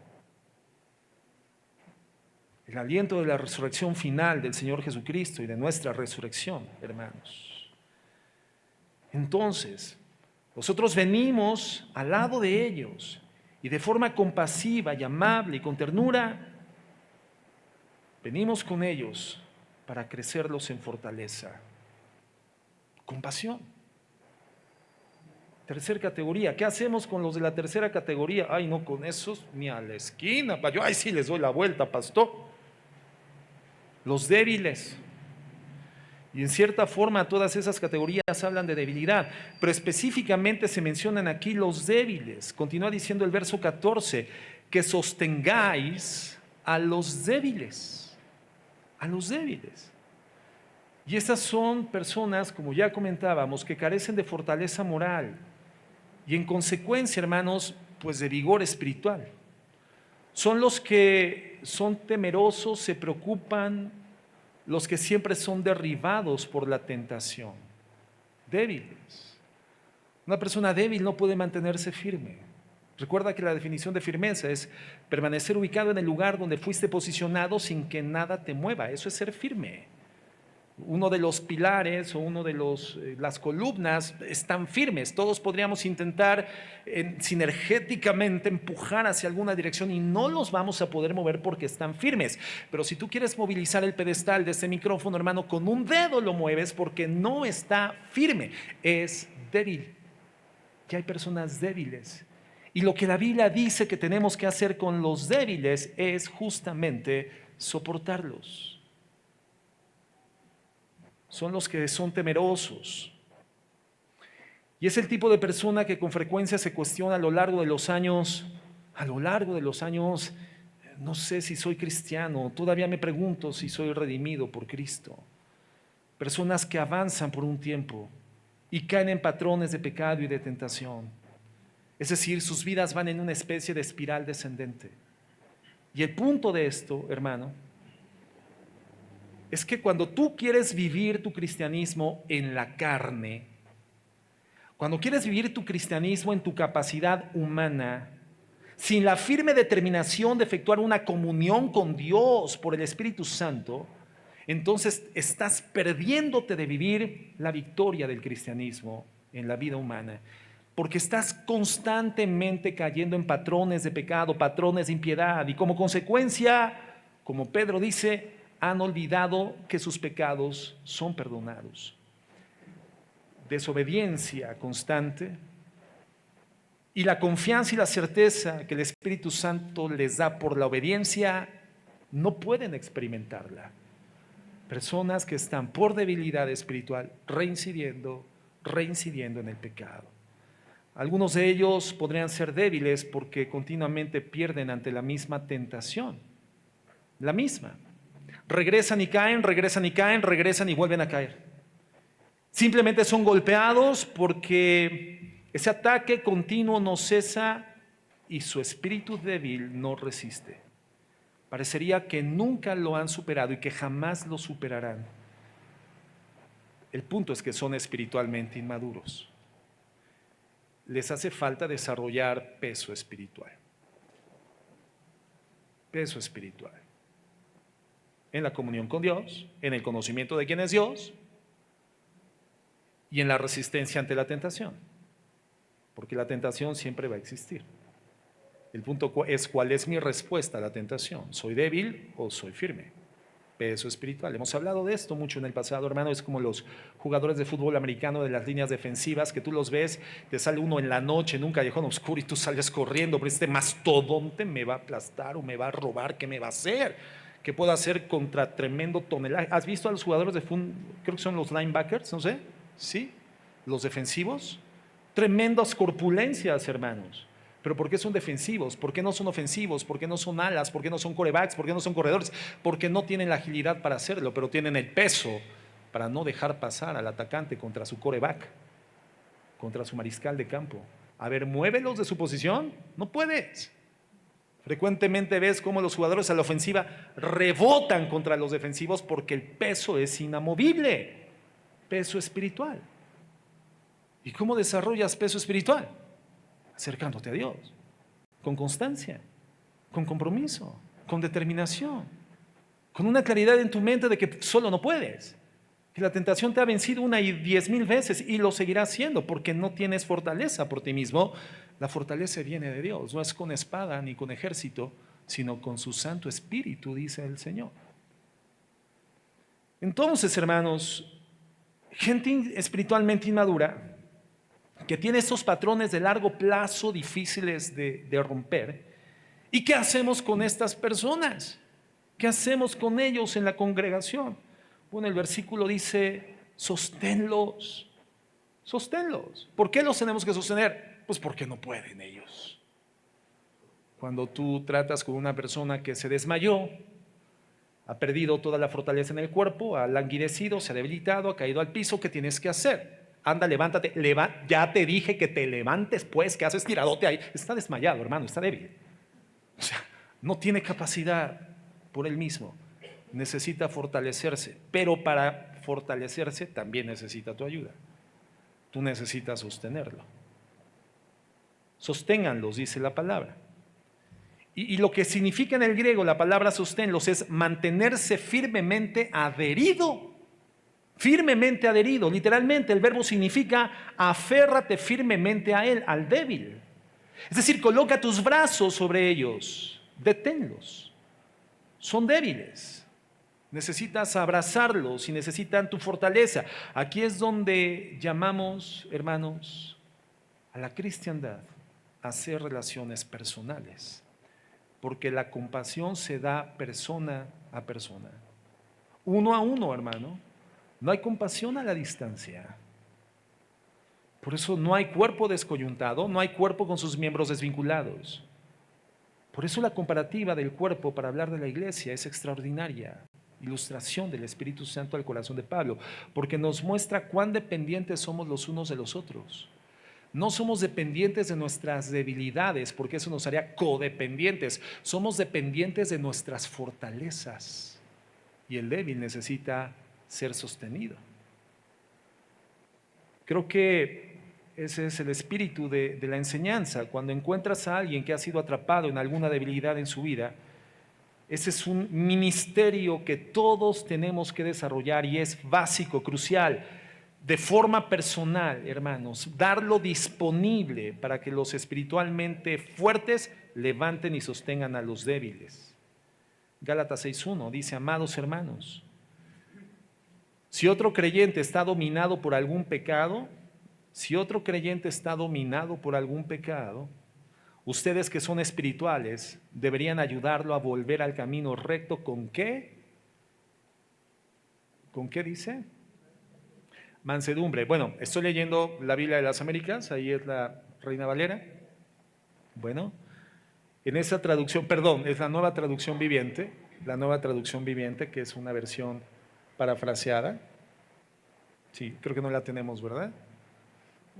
El aliento de la resurrección final del Señor Jesucristo y de nuestra resurrección, hermanos. Entonces, nosotros venimos al lado de ellos y de forma compasiva y amable y con ternura, venimos con ellos para crecerlos en fortaleza. Compasión. Tercera categoría. ¿Qué hacemos con los de la tercera categoría? Ay, no, con esos ni a la esquina. Yo, ay, sí les doy la vuelta, pastor. Los débiles. Y en cierta forma todas esas categorías hablan de debilidad, pero específicamente se mencionan aquí los débiles. Continúa diciendo el verso 14, que sostengáis a los débiles, a los débiles. Y estas son personas, como ya comentábamos, que carecen de fortaleza moral. Y en consecuencia, hermanos, pues de vigor espiritual. Son los que son temerosos, se preocupan, los que siempre son derribados por la tentación. Débiles. Una persona débil no puede mantenerse firme. Recuerda que la definición de firmeza es permanecer ubicado en el lugar donde fuiste posicionado sin que nada te mueva. Eso es ser firme. Uno de los pilares o uno de las columnas están firmes. Todos podríamos intentar sinergéticamente empujar hacia alguna dirección y no los vamos a poder mover porque están firmes. Pero si tú quieres movilizar el pedestal de este micrófono, hermano, con un dedo lo mueves porque no está firme, es débil. Ya hay personas débiles. Y lo que la Biblia dice que tenemos que hacer con los débiles es justamente soportarlos. Son los que son temerosos. Y es el tipo de persona que con frecuencia se cuestiona a lo largo de los años, no sé si soy cristiano, todavía me pregunto si soy redimido por Cristo. Personas que avanzan por un tiempo y caen en patrones de pecado y de tentación. Es decir, sus vidas van en una especie de espiral descendente. Y el punto de esto, hermano, es que cuando tú quieres vivir tu cristianismo en la carne, cuando quieres vivir tu cristianismo en tu capacidad humana, sin la firme determinación de efectuar una comunión con Dios por el Espíritu Santo, entonces estás perdiéndote de vivir la victoria del cristianismo en la vida humana, porque estás constantemente cayendo en patrones de pecado, patrones de impiedad, y como consecuencia, como Pedro dice, han olvidado que sus pecados son perdonados. Desobediencia constante y la confianza y la certeza que el Espíritu Santo les da por la obediencia no pueden experimentarla. Personas que están por debilidad espiritual reincidiendo en el pecado. Algunos de ellos podrían ser débiles porque continuamente pierden ante la misma tentación. La misma. Regresan y caen, regresan y vuelven a caer. Simplemente son golpeados porque ese ataque continuo no cesa y su espíritu débil no resiste. Parecería que nunca lo han superado y que jamás lo superarán. El punto es que son espiritualmente inmaduros. Les hace falta desarrollar peso espiritual. Peso espiritual. En la comunión con Dios, en el conocimiento de quién es Dios y en la resistencia ante la tentación, porque la tentación siempre va a existir. El punto es cuál es mi respuesta a la tentación. ¿Soy débil o soy firme? Peso espiritual. Hemos hablado de esto mucho en el pasado, hermano. Es como los jugadores de fútbol americano de las líneas defensivas, que tú los ves, te sale uno en la noche en un callejón oscuro y tú sales corriendo, pero este mastodonte me va a aplastar o me va a robar, ¿qué me va a hacer? ¿Qué puedo hacer contra tremendo tonelaje? ¿Has visto a los jugadores de fútbol? Creo que son los linebackers, no sé, ¿sí? Los defensivos. Tremendas corpulencias, hermanos. ¿Pero por qué son defensivos? ¿Por qué no son ofensivos? ¿Por qué no son alas? ¿Por qué no son quarterbacks? ¿Por qué no son corredores? Porque no tienen la agilidad para hacerlo, pero tienen el peso para no dejar pasar al atacante contra su quarterback, contra su mariscal de campo. A ver, muévelos de su posición. No puedes. Frecuentemente ves cómo los jugadores a la ofensiva rebotan contra los defensivos porque el peso es inamovible. Peso espiritual. ¿Y cómo desarrollas peso espiritual? Acercándote a Dios, con constancia, con compromiso, con determinación, con una claridad en tu mente de que solo no puedes, que la tentación te ha vencido 1 y 10,000 veces y lo seguirá haciendo porque no tienes fortaleza por ti mismo. La fortaleza viene de Dios, no es con espada ni con ejército, sino con su Santo Espíritu, dice el Señor. Entonces, hermanos, gente espiritualmente inmadura que tiene estos patrones de largo plazo difíciles de romper. ¿Y qué hacemos con estas personas? ¿Qué hacemos con ellos en la congregación? Bueno, el versículo dice, sosténlos, sosténlos. ¿Por qué los tenemos que sostener? Pues porque no pueden ellos. Cuando tú tratas con una persona que se desmayó, ha perdido toda la fortaleza en el cuerpo, ha languidecido, se ha debilitado, ha caído al piso, ¿qué tienes que hacer? Anda, levántate, ya te dije que te levantes, pues, que haces tiradote ahí. Está desmayado, hermano, está débil. O sea, no tiene capacidad por él mismo. Necesita fortalecerse, pero para fortalecerse también necesita tu ayuda. Tú necesitas sostenerlo. Sosténganlos, dice la palabra. Y lo que significa en el griego la palabra sosténlos es mantenerse firmemente adherido. Firmemente adherido. Literalmente el verbo significa aférrate firmemente a él, al débil. Es decir, coloca tus brazos sobre ellos, deténlos. Son débiles. Necesitas abrazarlos y necesitan tu fortaleza. Aquí es donde llamamos, hermanos, a la cristiandad a hacer relaciones personales. Porque la compasión se da persona a persona. Uno a uno, hermano. No hay compasión a la distancia. Por eso no hay cuerpo descoyuntado, no hay cuerpo con sus miembros desvinculados. Por eso la comparativa del cuerpo para hablar de la iglesia es extraordinaria. Ilustración del Espíritu Santo al corazón de Pablo, porque nos muestra cuán dependientes somos los unos de los otros. No somos dependientes de nuestras debilidades, porque eso nos haría codependientes. Somos dependientes de nuestras fortalezas. Y el débil necesita ser sostenido. Creo que ese es el espíritu de la enseñanza. Cuando encuentras a alguien que ha sido atrapado en alguna debilidad en su vida, ese es un ministerio que todos tenemos que desarrollar y es básico, crucial, de forma personal, hermanos, darlo disponible para que los espiritualmente fuertes levanten y sostengan a los débiles. Gálatas 6:1 dice: amados hermanos, si otro creyente está dominado por algún pecado, ustedes que son espirituales deberían ayudarlo a volver al camino recto. ¿Con qué? ¿Con qué dice? Mansedumbre. Bueno, estoy leyendo la Biblia de las Américas, ahí es la Reina Valera. Bueno, en esa traducción, perdón, es la Nueva Traducción Viviente, que es una versión parafraseada. Sí, creo que no la tenemos, ¿verdad?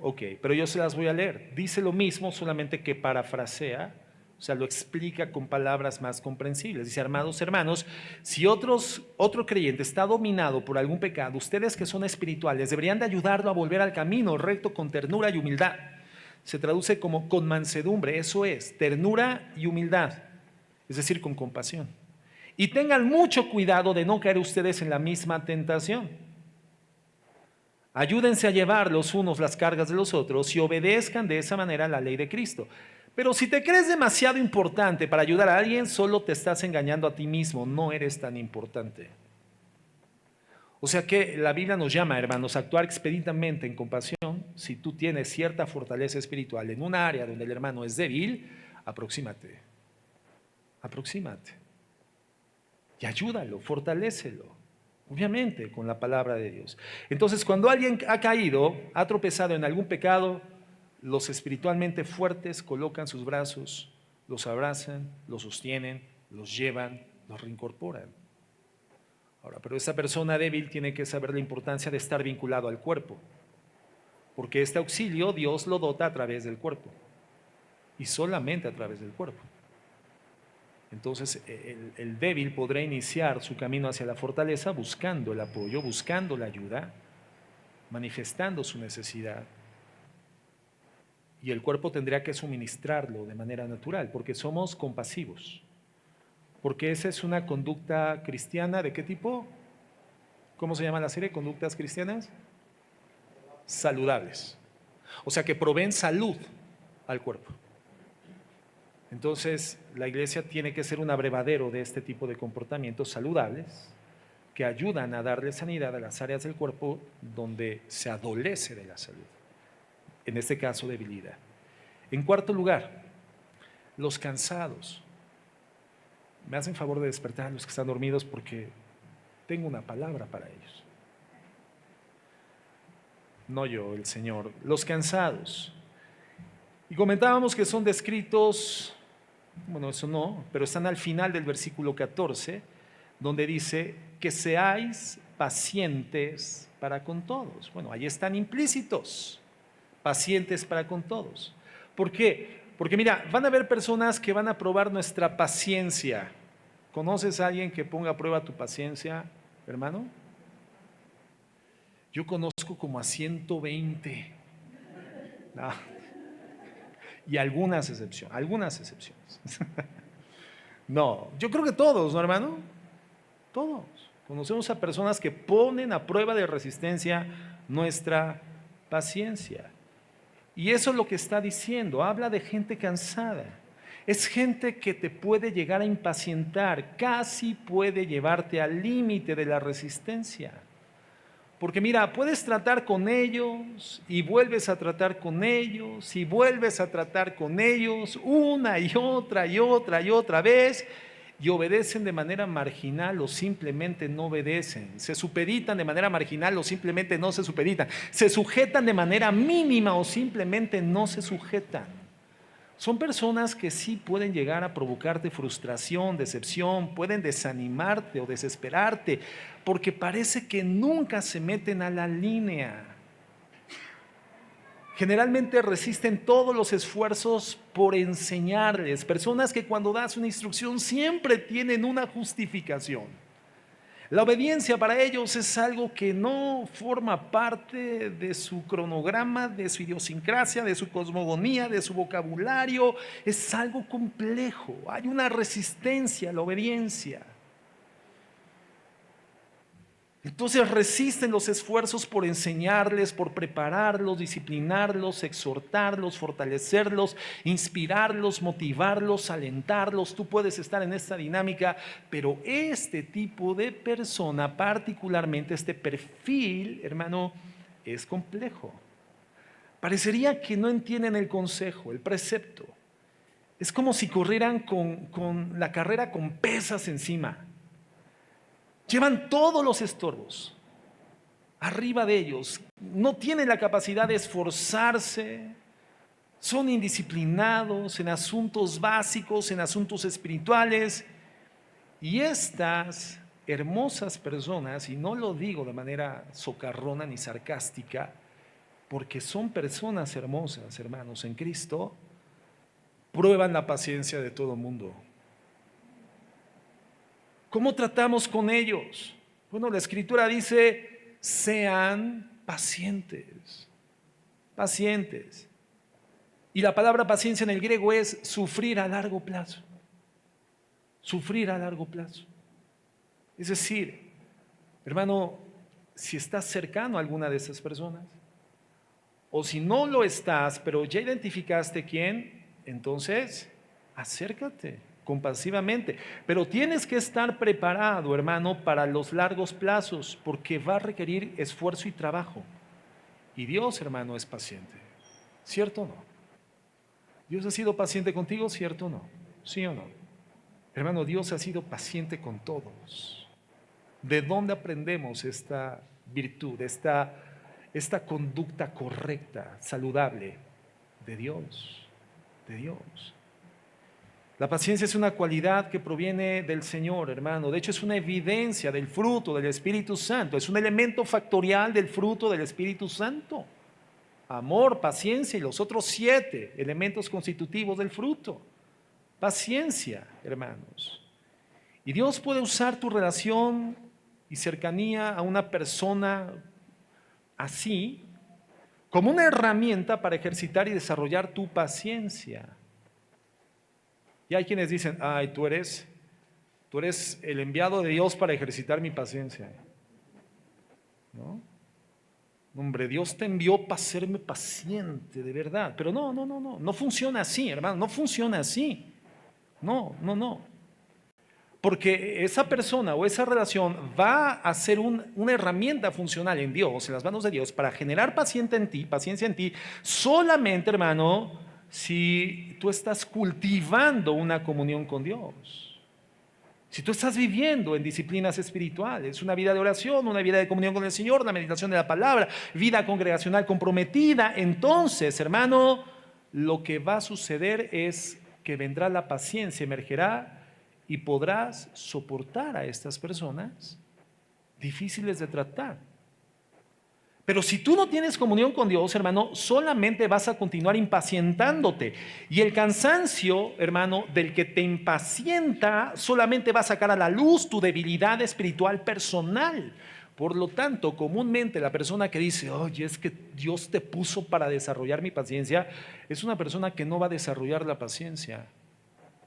Ok, pero yo se las voy a leer. Dice lo mismo, solamente que parafrasea, o sea, lo explica con palabras más comprensibles. Dice: amados hermanos, si otro creyente está dominado por algún pecado, ustedes que son espirituales deberían de ayudarlo a volver al camino recto con ternura y humildad. Se traduce como con mansedumbre, eso es, ternura y humildad, es decir, con compasión. Y tengan mucho cuidado de no caer ustedes en la misma tentación. Ayúdense a llevar los unos las cargas de los otros y obedezcan de esa manera la ley de Cristo. Pero si te crees demasiado importante para ayudar a alguien, solo te estás engañando a ti mismo, no eres tan importante. O sea que la Biblia nos llama, hermanos, a actuar expeditamente en compasión. Si tú tienes cierta fortaleza espiritual en un área donde el hermano es débil, aproxímate y ayúdalo, fortalécelo. Obviamente, con la palabra de Dios. Entonces, cuando alguien ha caído, ha tropezado en algún pecado, los espiritualmente fuertes colocan sus brazos, los abrazan, los sostienen, los llevan, los reincorporan. Ahora, pero esa persona débil tiene que saber la importancia de estar vinculado al cuerpo, porque este auxilio Dios lo dota a través del cuerpo, y solamente a través del cuerpo. Entonces el débil podrá iniciar su camino hacia la fortaleza buscando el apoyo, buscando la ayuda, manifestando su necesidad. Y el cuerpo tendría que suministrarlo de manera natural, porque somos compasivos. Porque esa es una conducta cristiana. ¿De qué tipo? ¿Cómo se llama la serie? ¿Conductas cristianas? Saludables. O sea, que proveen salud al cuerpo. Entonces, la iglesia tiene que ser un abrevadero de este tipo de comportamientos saludables que ayudan a darle sanidad a las áreas del cuerpo donde se adolece de la salud. En este caso, debilidad. En cuarto lugar, los cansados. Me hacen favor de despertar a los que están dormidos porque tengo una palabra para ellos. No yo, el Señor. Los cansados. Y comentábamos que son descritos, bueno, eso no, pero están al final del versículo 14, donde dice que seáis pacientes para con todos. Bueno, ahí están implícitos, pacientes para con todos. ¿Por qué? Porque mira, van a haber personas que van a probar nuestra paciencia. ¿Conoces a alguien que ponga a prueba tu paciencia, hermano? Yo conozco como a 120. No. Y algunas excepciones, algunas excepciones. No, yo creo que todos, ¿no, hermano? Todos. Conocemos a personas que ponen a prueba de resistencia nuestra paciencia. Y eso es lo que está diciendo. Habla de gente cansada. Es gente que te puede llegar a impacientar, casi puede llevarte al límite de la resistencia. Porque mira, puedes tratar con ellos y vuelves a tratar con ellos y vuelves a tratar con ellos una y otra y otra y otra vez y obedecen de manera marginal o simplemente no obedecen. Se supeditan de manera marginal o simplemente no se supeditan. Se sujetan de manera mínima o simplemente no se sujetan. Son personas que sí pueden llegar a provocarte frustración, decepción, pueden desanimarte o desesperarte, porque parece que nunca se meten a la línea. Generalmente resisten todos los esfuerzos por enseñarles. Personas que cuando das una instrucción siempre tienen una justificación. La obediencia para ellos es algo que no forma parte de su cronograma, de su idiosincrasia, de su cosmogonía, de su vocabulario. Es algo complejo. Hay una resistencia a la obediencia. Entonces resisten los esfuerzos por enseñarles, por prepararlos, disciplinarlos, exhortarlos, fortalecerlos, inspirarlos, motivarlos, alentarlos. Tú puedes estar en esta dinámica, pero este tipo de persona, particularmente este perfil, hermano, es complejo. Parecería que no entienden el consejo, el precepto. Es como si corrieran con la carrera con pesas encima. Llevan todos los estorbos arriba de ellos. No tienen la capacidad de esforzarse. Son indisciplinados en asuntos básicos, en asuntos espirituales. Y estas hermosas personas, y no lo digo de manera socarrona ni sarcástica, porque son personas hermosas, hermanos, en Cristo, prueban la paciencia de todo mundo. ¿Cómo tratamos con ellos? Bueno, la Escritura dice, sean pacientes, pacientes. Y la palabra paciencia en el griego es sufrir a largo plazo, sufrir a largo plazo. Es decir, hermano, si estás cercano a alguna de esas personas, o si no lo estás, pero ya identificaste quién, entonces acércate compasivamente. Pero tienes que estar preparado, hermano, para los largos plazos, porque va a requerir esfuerzo y trabajo. Y Dios, hermano, es paciente. ¿Cierto o no? ¿Dios ha sido paciente contigo? ¿Cierto o no? ¿Sí o no? Hermano, Dios ha sido paciente con todos. ¿De dónde aprendemos esta virtud, esta conducta correcta, saludable? De Dios, de Dios. La paciencia es una cualidad que proviene del Señor, hermano. De hecho, es una evidencia del fruto del Espíritu Santo. Es un elemento factorial del fruto del Espíritu Santo. Amor, paciencia y los otros 7 elementos constitutivos del fruto. Paciencia, hermanos. Y Dios puede usar tu relación y cercanía a una persona así como una herramienta para ejercitar y desarrollar tu paciencia. Y hay quienes dicen, ay, tú eres el enviado de Dios para ejercitar mi paciencia. ¿No? Hombre, Dios te envió para hacerme paciente, de verdad. Pero no funciona así, hermano, no funciona así. No. Porque esa persona o esa relación va a ser una herramienta funcional en Dios, en las manos de Dios, para generar paciencia en ti, solamente, hermano, si tú estás cultivando una comunión con Dios. Si tú estás viviendo en disciplinas espirituales, una vida de oración, una vida de comunión con el Señor, la meditación de la palabra, vida congregacional comprometida, entonces, hermano, lo que va a suceder es que vendrá la paciencia, emergerá y podrás soportar a estas personas difíciles de tratar. Pero si tú no tienes comunión con Dios, hermano, solamente vas a continuar impacientándote. Y el cansancio, hermano, del que te impacienta, solamente va a sacar a la luz tu debilidad espiritual personal. Por lo tanto, comúnmente la persona que dice, oye, es que Dios te puso para desarrollar mi paciencia, es una persona que no va a desarrollar la paciencia.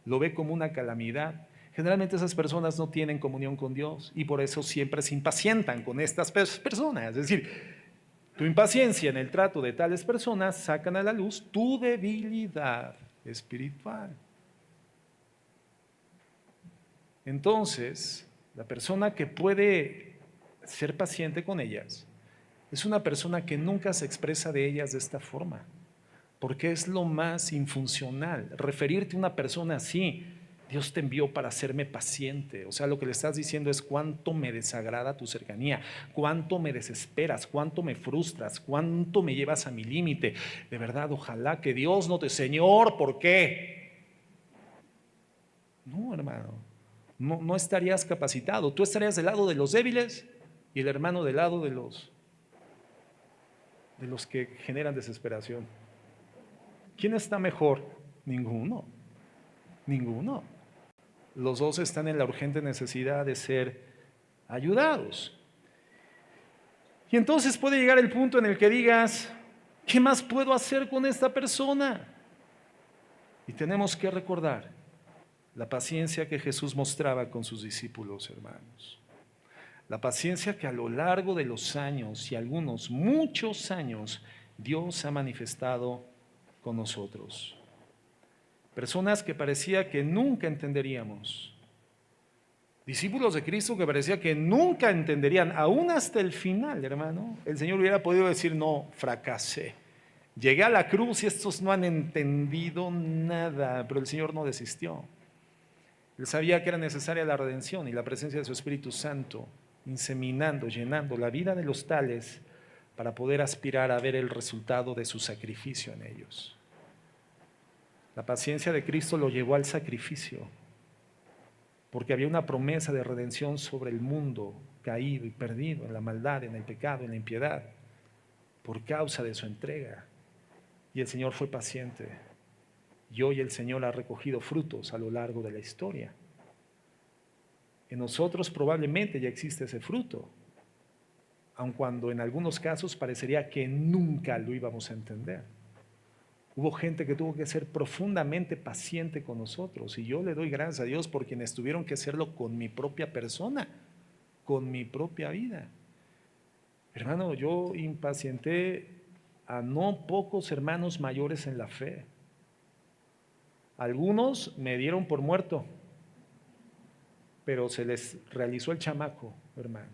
Lo ve como una calamidad. Generalmente esas personas no tienen comunión con Dios y por eso siempre se impacientan con estas personas. Es decir, tu impaciencia en el trato de tales personas sacan a la luz tu debilidad espiritual. Entonces, la persona que puede ser paciente con ellas es una persona que nunca se expresa de ellas de esta forma, porque es lo más infuncional. Referirte a una persona así, Dios te envió para hacerme paciente. O sea, lo que le estás diciendo es cuánto me desagrada tu cercanía, cuánto me desesperas, cuánto me frustras, cuánto me llevas a mi límite. De verdad, ojalá que Dios no te... Señor, ¿por qué? No, hermano, no estarías capacitado. Tú estarías del lado de los débiles y el hermano del lado de los que generan desesperación. ¿Quién está mejor? Ninguno. Ninguno. Los dos están en la urgente necesidad de ser ayudados. Y entonces puede llegar el punto en el que digas, ¿qué más puedo hacer con esta persona? Y tenemos que recordar la paciencia que Jesús mostraba con sus discípulos, hermanos. La paciencia que a lo largo de los años y algunos, muchos años, Dios ha manifestado con nosotros. Personas que parecía que nunca entenderíamos. Discípulos de Cristo que parecía que nunca entenderían, aún hasta el final, hermano. El Señor hubiera podido decir, no, fracasé. Llegué a la cruz y estos no han entendido nada, pero el Señor no desistió. Él sabía que era necesaria la redención y la presencia de su Espíritu Santo, inseminando, llenando la vida de los tales para poder aspirar a ver el resultado de su sacrificio en ellos. La paciencia de Cristo lo llevó al sacrificio, porque había una promesa de redención sobre el mundo caído y perdido en la maldad, en el pecado, en la impiedad, por causa de su entrega. Y el Señor fue paciente. Y hoy el Señor ha recogido frutos a lo largo de la historia. En nosotros probablemente ya existe ese fruto, aun cuando en algunos casos parecería que nunca lo íbamos a entender. Hubo gente que tuvo que ser profundamente paciente con nosotros y yo le doy gracias a Dios por quienes tuvieron que hacerlo con mi propia persona, con mi propia vida. Hermano, yo impacienté a no pocos hermanos mayores en la fe. Algunos me dieron por muerto, pero se les realizó el chamaco, hermano.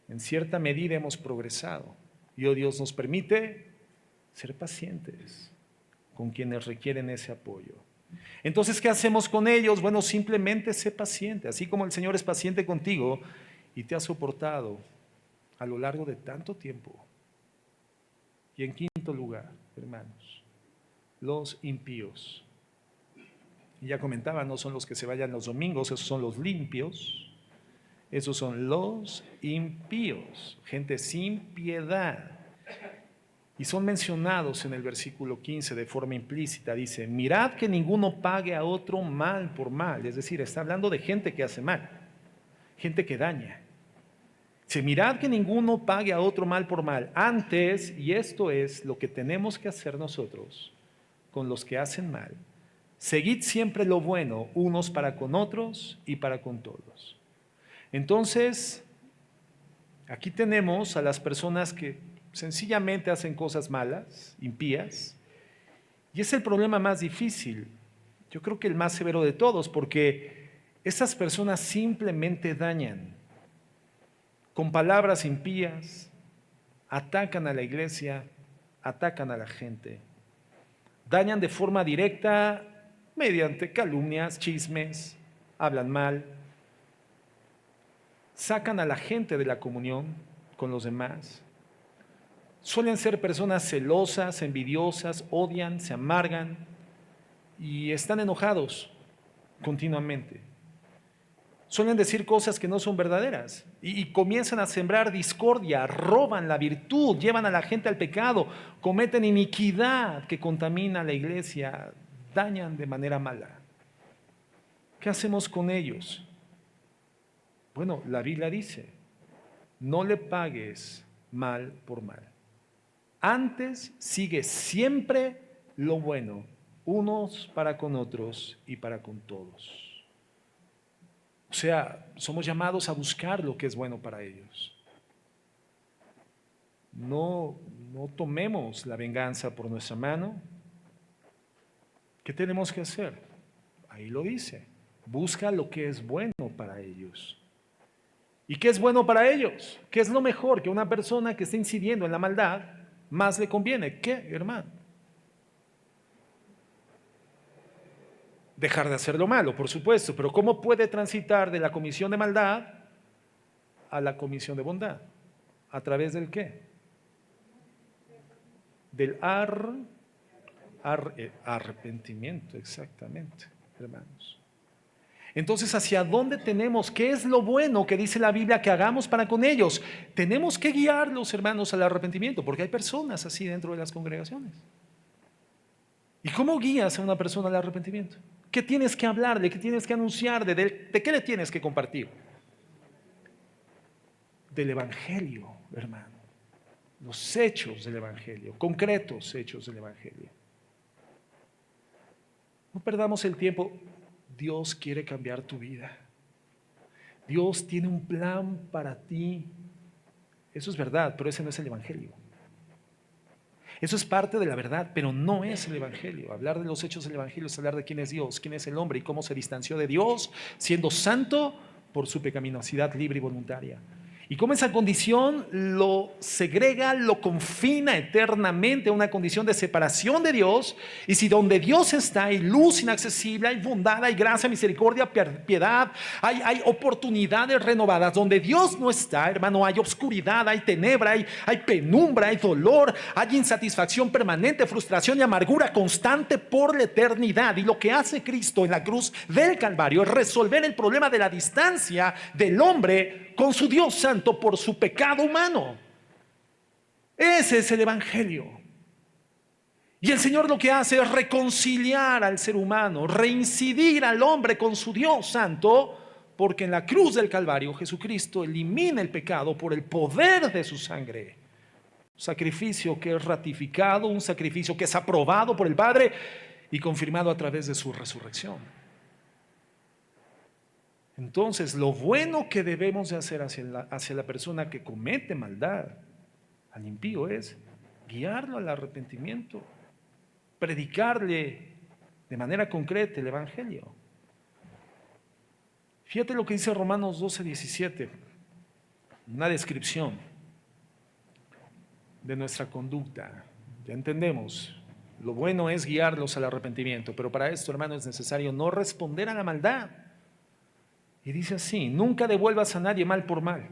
En cierta medida hemos progresado y hoy Dios nos permite ser pacientes con quienes requieren ese apoyo. Entonces, ¿qué hacemos con ellos? Bueno, simplemente sé paciente, así como el Señor es paciente contigo y te ha soportado a lo largo de tanto tiempo. Y en quinto lugar, hermanos, los impíos. Y ya comentaba, no son los que se vayan los domingos, esos son los limpios. Esos son los impíos, gente sin piedad. Y son mencionados en el versículo 15 de forma implícita. Dice, mirad que ninguno pague a otro mal por mal. Es decir, está hablando de gente que hace mal, gente que daña. Dice, mirad que ninguno pague a otro mal por mal. Antes, y esto es lo que tenemos que hacer nosotros con los que hacen mal, seguid siempre lo bueno unos para con otros y para con todos. Entonces, aquí tenemos a las personas que sencillamente hacen cosas malas, impías, y es el problema más difícil, yo creo que el más severo de todos, porque esas personas simplemente dañan con palabras impías, atacan a la iglesia, atacan a la gente, dañan de forma directa mediante calumnias, chismes, hablan mal, sacan a la gente de la comunión con los demás. Suelen ser personas celosas, envidiosas, odian, se amargan y están enojados continuamente. Suelen decir cosas que no son verdaderas y comienzan a sembrar discordia, roban la virtud, llevan a la gente al pecado, cometen iniquidad que contamina a la iglesia, dañan de manera mala. ¿Qué hacemos con ellos? Bueno, la Biblia dice, no le pagues mal por mal. Antes sigue siempre lo bueno, unos para con otros y para con todos. O sea, somos llamados a buscar lo que es bueno para ellos. No tomemos la venganza por nuestra mano. ¿Qué tenemos que hacer? Ahí lo dice. Busca lo que es bueno para ellos. ¿Y qué es bueno para ellos? ¿Qué es lo mejor que una persona que está incidiendo en la maldad más le conviene? ¿Qué, hermano? Dejar de hacer lo malo, por supuesto, pero ¿cómo puede transitar de la comisión de maldad a la comisión de bondad? ¿A través del qué? Del arrepentimiento, exactamente, hermanos. Entonces, ¿hacia dónde tenemos? ¿Qué es lo bueno que dice la Biblia que hagamos para con ellos? Tenemos que guiarlos, hermanos, al arrepentimiento, porque hay personas así dentro de las congregaciones. ¿Y cómo guías a una persona al arrepentimiento? ¿Qué tienes que hablarle? ¿Qué tienes que anunciarle? ¿De qué le tienes que compartir? Del Evangelio, hermano. Los hechos del Evangelio, concretos hechos del Evangelio. No perdamos el tiempo. Dios quiere cambiar tu vida. Dios tiene un plan para ti. Eso es verdad, pero ese no es el Evangelio. Eso es parte de la verdad, pero no es el Evangelio. Hablar de los hechos del Evangelio es hablar de quién es Dios, quién es el hombre y cómo se distanció de Dios, siendo santo por su pecaminosidad libre y voluntaria. Y cómo esa condición lo segrega, lo confina eternamente a una condición de separación de Dios. Y si donde Dios está hay luz inaccesible, hay bondad, hay gracia, misericordia, piedad, hay oportunidades renovadas. Donde Dios no está, hermano, hay oscuridad, hay tenebra, hay penumbra, hay dolor, hay insatisfacción permanente, frustración y amargura constante por la eternidad. Y lo que hace Cristo en la cruz del Calvario es resolver el problema de la distancia del hombre con su Dios santo por su pecado humano. Ese es el Evangelio. Y el Señor lo que hace es reconciliar al ser humano, reincidir al hombre con su Dios santo, porque en la cruz del Calvario Jesucristo elimina el pecado por el poder de su sangre. Un sacrificio que es ratificado, un sacrificio que es aprobado por el Padre y confirmado a través de su resurrección. Entonces, lo bueno que debemos de hacer hacia la persona que comete maldad, al impío, es guiarlo al arrepentimiento, predicarle de manera concreta el Evangelio. Fíjate lo que dice Romanos 12:17, una descripción de nuestra conducta. Ya entendemos, lo bueno es guiarlos al arrepentimiento, pero para esto, hermano, es necesario no responder a la maldad. Y dice así: nunca devuelvas a nadie mal por mal.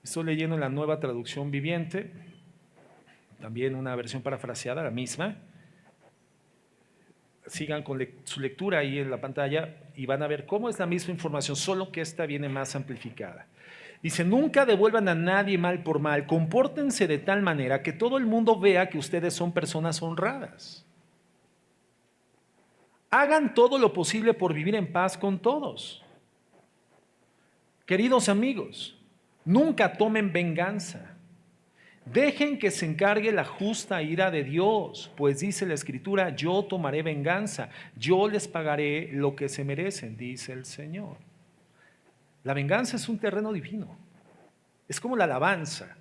Estoy leyendo en la Nueva Traducción Viviente, también una versión parafraseada, la misma. Sigan con su lectura ahí en la pantalla y van a ver cómo es la misma información, solo que esta viene más amplificada. Dice: nunca devuelvan a nadie mal por mal, compórtense de tal manera que todo el mundo vea que ustedes son personas honradas. Hagan todo lo posible por vivir en paz con todos. Queridos amigos, nunca tomen venganza. Dejen que se encargue la justa ira de Dios, pues dice la Escritura: yo tomaré venganza, yo les pagaré lo que se merecen, dice el Señor. La venganza es un terreno divino, es como la alabanza.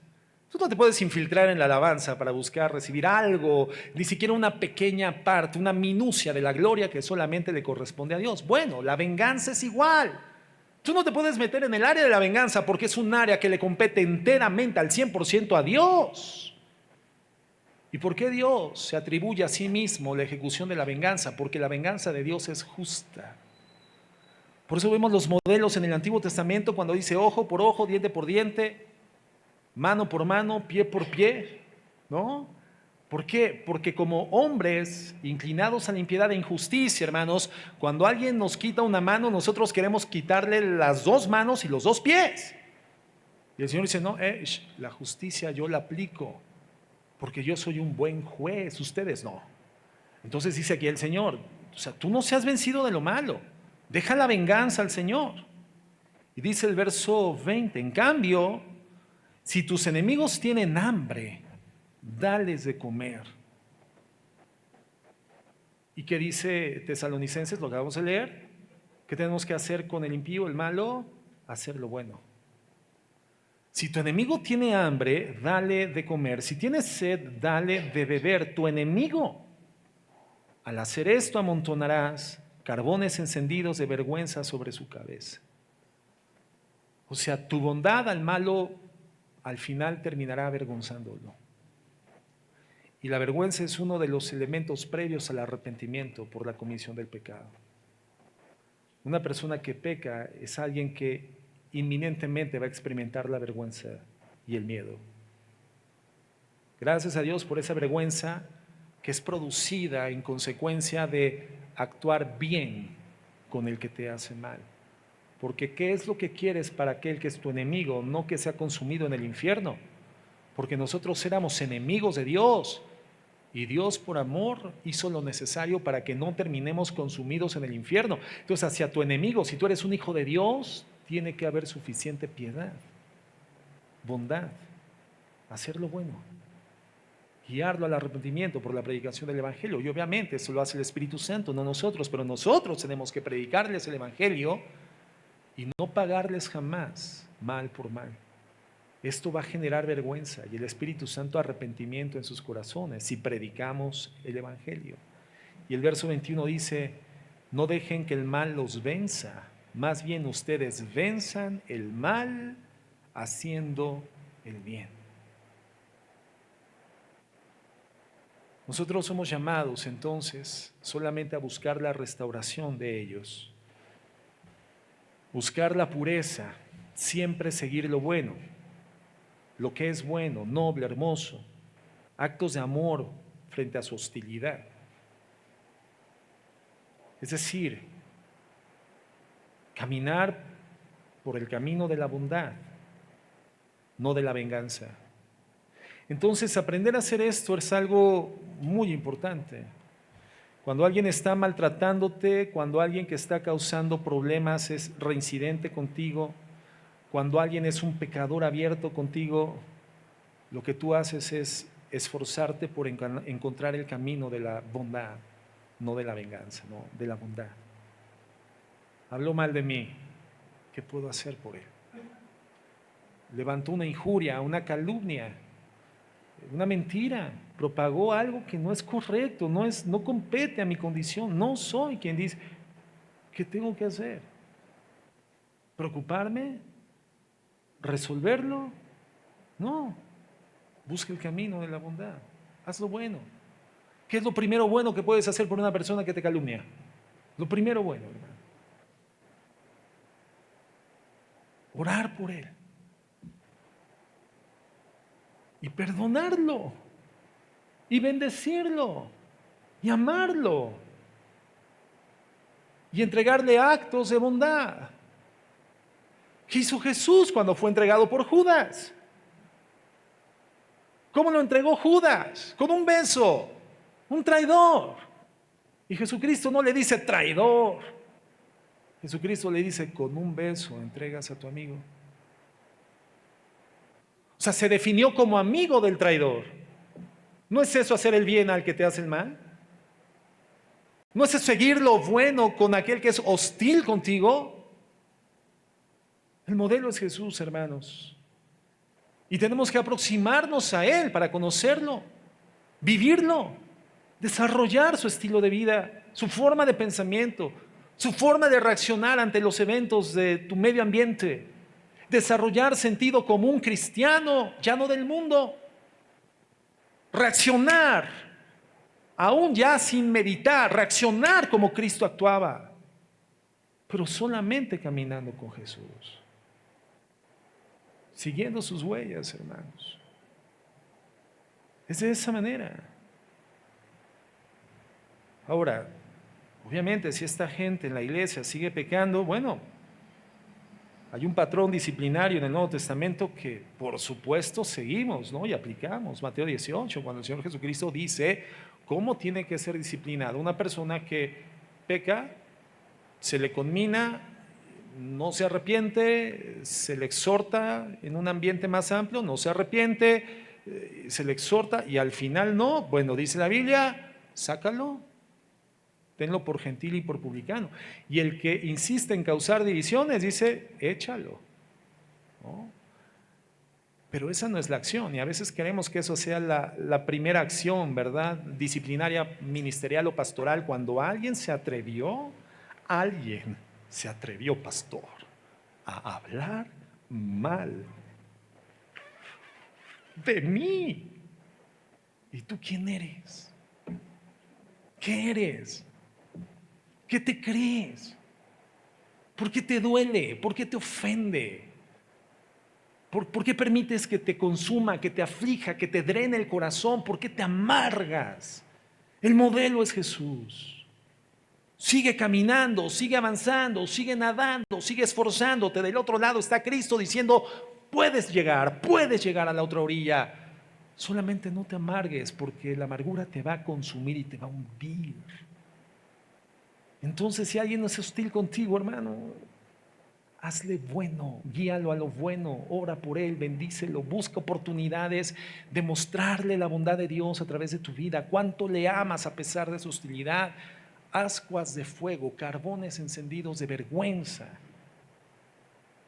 Tú no te puedes infiltrar en la alabanza para buscar recibir algo, ni siquiera una pequeña parte, una minucia de la gloria que solamente le corresponde a Dios. Bueno, la venganza es igual. Tú no te puedes meter en el área de la venganza porque es un área que le compete enteramente al 100% a Dios. ¿Y por qué Dios se atribuye a sí mismo la ejecución de la venganza? Porque la venganza de Dios es justa. Por eso vemos los modelos en el Antiguo Testamento cuando dice ojo por ojo, diente por diente, mano por mano, pie por pie, ¿no? ¿Por qué? Porque como hombres inclinados a la impiedad e injusticia, hermanos, cuando alguien nos quita una mano, nosotros queremos quitarle las dos manos y los dos pies. Y el Señor dice, no, la justicia yo la aplico, porque yo soy un buen juez, ustedes no. Entonces dice aquí el Señor, o sea, tú no seas vencido de lo malo, deja la venganza al Señor. Y dice el verso 20, en cambio, si tus enemigos tienen hambre, dales de comer. ¿Y qué dice Tesalonicenses? Lo que vamos a leer. ¿Qué tenemos que hacer con el impío, el malo? Hacer lo bueno. Si tu enemigo tiene hambre, dale de comer. Si tiene sed, dale de beber. Tu enemigo, al hacer esto, amontonarás carbones encendidos de vergüenza sobre su cabeza. O sea, tu bondad al malo al final terminará avergonzándolo. Y la vergüenza es uno de los elementos previos al arrepentimiento por la comisión del pecado. Una persona que peca es alguien que inminentemente va a experimentar la vergüenza y el miedo. Gracias a Dios por esa vergüenza que es producida en consecuencia de actuar bien con el que te hace mal. Porque ¿qué es lo que quieres para aquel que es tu enemigo? No que sea consumido en el infierno. Porque nosotros éramos enemigos de Dios. Y Dios por amor hizo lo necesario para que no terminemos consumidos en el infierno. Entonces hacia tu enemigo, si tú eres un hijo de Dios, tiene que haber suficiente piedad, bondad, hacer lo bueno, guiarlo al arrepentimiento por la predicación del Evangelio. Y obviamente eso lo hace el Espíritu Santo, no nosotros, pero nosotros tenemos que predicarles el Evangelio y no pagarles jamás mal por mal. Esto va a generar vergüenza y el Espíritu Santo arrepentimiento en sus corazones si predicamos el Evangelio. Y el verso 21 dice, no dejen que el mal los venza, más bien ustedes venzan el mal haciendo el bien. Nosotros somos llamados entonces solamente a buscar la restauración de ellos, buscar la pureza, siempre seguir lo bueno. Lo que es bueno, noble, hermoso, actos de amor frente a su hostilidad. Es decir, caminar por el camino de la bondad, no de la venganza. Entonces, aprender a hacer esto es algo muy importante. Cuando alguien está maltratándote, cuando alguien que está causando problemas es reincidente contigo, cuando alguien es un pecador abierto contigo, lo que tú haces es esforzarte por encontrar el camino de la bondad, no de la venganza, no, de la bondad. Habló mal de mí, ¿qué puedo hacer por él? Levantó una injuria, una calumnia, una mentira, propagó algo que no es correcto, no compete a mi condición, no soy quien dice, ¿qué tengo que hacer? ¿Preocuparme? ¿Resolverlo? No, busca el camino de la bondad, haz lo bueno. ¿Qué es lo primero bueno que puedes hacer por una persona que te calumnia? Lo primero bueno, hermano. Orar por él. Y perdonarlo. Y bendecirlo. Y amarlo. Y entregarle actos de bondad. ¿Qué hizo Jesús cuando fue entregado por Judas? ¿Cómo lo entregó Judas? Con un beso. Un traidor. Y Jesucristo no le dice traidor. Jesucristo le dice, con un beso entregas a tu amigo. O sea, se definió como amigo del traidor. ¿No es eso hacer el bien al que te hace el mal? ¿No es eso seguir lo bueno con aquel que es hostil contigo? El modelo es Jesús, hermanos. Y tenemos que aproximarnos a Él para conocerlo, vivirlo, desarrollar su estilo de vida, su forma de pensamiento, su forma de reaccionar ante los eventos de tu medio ambiente, desarrollar sentido común cristiano, ya no del mundo, reaccionar, aún ya sin meditar, reaccionar como Cristo actuaba, pero solamente caminando con Jesús, siguiendo sus huellas, hermanos. Es de esa manera. Ahora, obviamente, si esta gente en la iglesia sigue pecando, bueno, hay un patrón disciplinario en el Nuevo Testamento que por supuesto seguimos, ¿no? Y aplicamos. Mateo 18, cuando el Señor Jesucristo dice cómo tiene que ser disciplinada una persona que peca, se le conmina, no se arrepiente, se le exhorta en un ambiente más amplio, no se arrepiente, se le exhorta y al final no. Bueno, dice la Biblia, sácalo, tenlo por gentil y por publicano. Y el que insiste en causar divisiones dice, échalo, ¿no? Pero esa no es la acción y a veces queremos que eso sea la primera acción, ¿verdad? Disciplinaria, ministerial o pastoral. Cuando alguien se atrevió, pastor, a hablar mal de mí. ¿Y tú quién eres? ¿Qué eres? ¿Qué te crees? ¿Por qué te duele? ¿Por qué te ofende? ¿Por qué permites que te consuma, que te aflija, que te drene el corazón? ¿Por qué te amargas? El modelo es Jesús. Sigue caminando, sigue avanzando, sigue nadando, sigue esforzándote. Del otro lado está Cristo diciendo, puedes llegar a la otra orilla. Solamente no te amargues porque la amargura te va a consumir y te va a hundir. Entonces, si alguien es hostil contigo, hermano, hazle bueno, guíalo a lo bueno, ora por él, bendícelo, busca oportunidades de mostrarle la bondad de Dios a través de tu vida, cuánto le amas a pesar de su hostilidad. Ascuas de fuego, carbones encendidos de vergüenza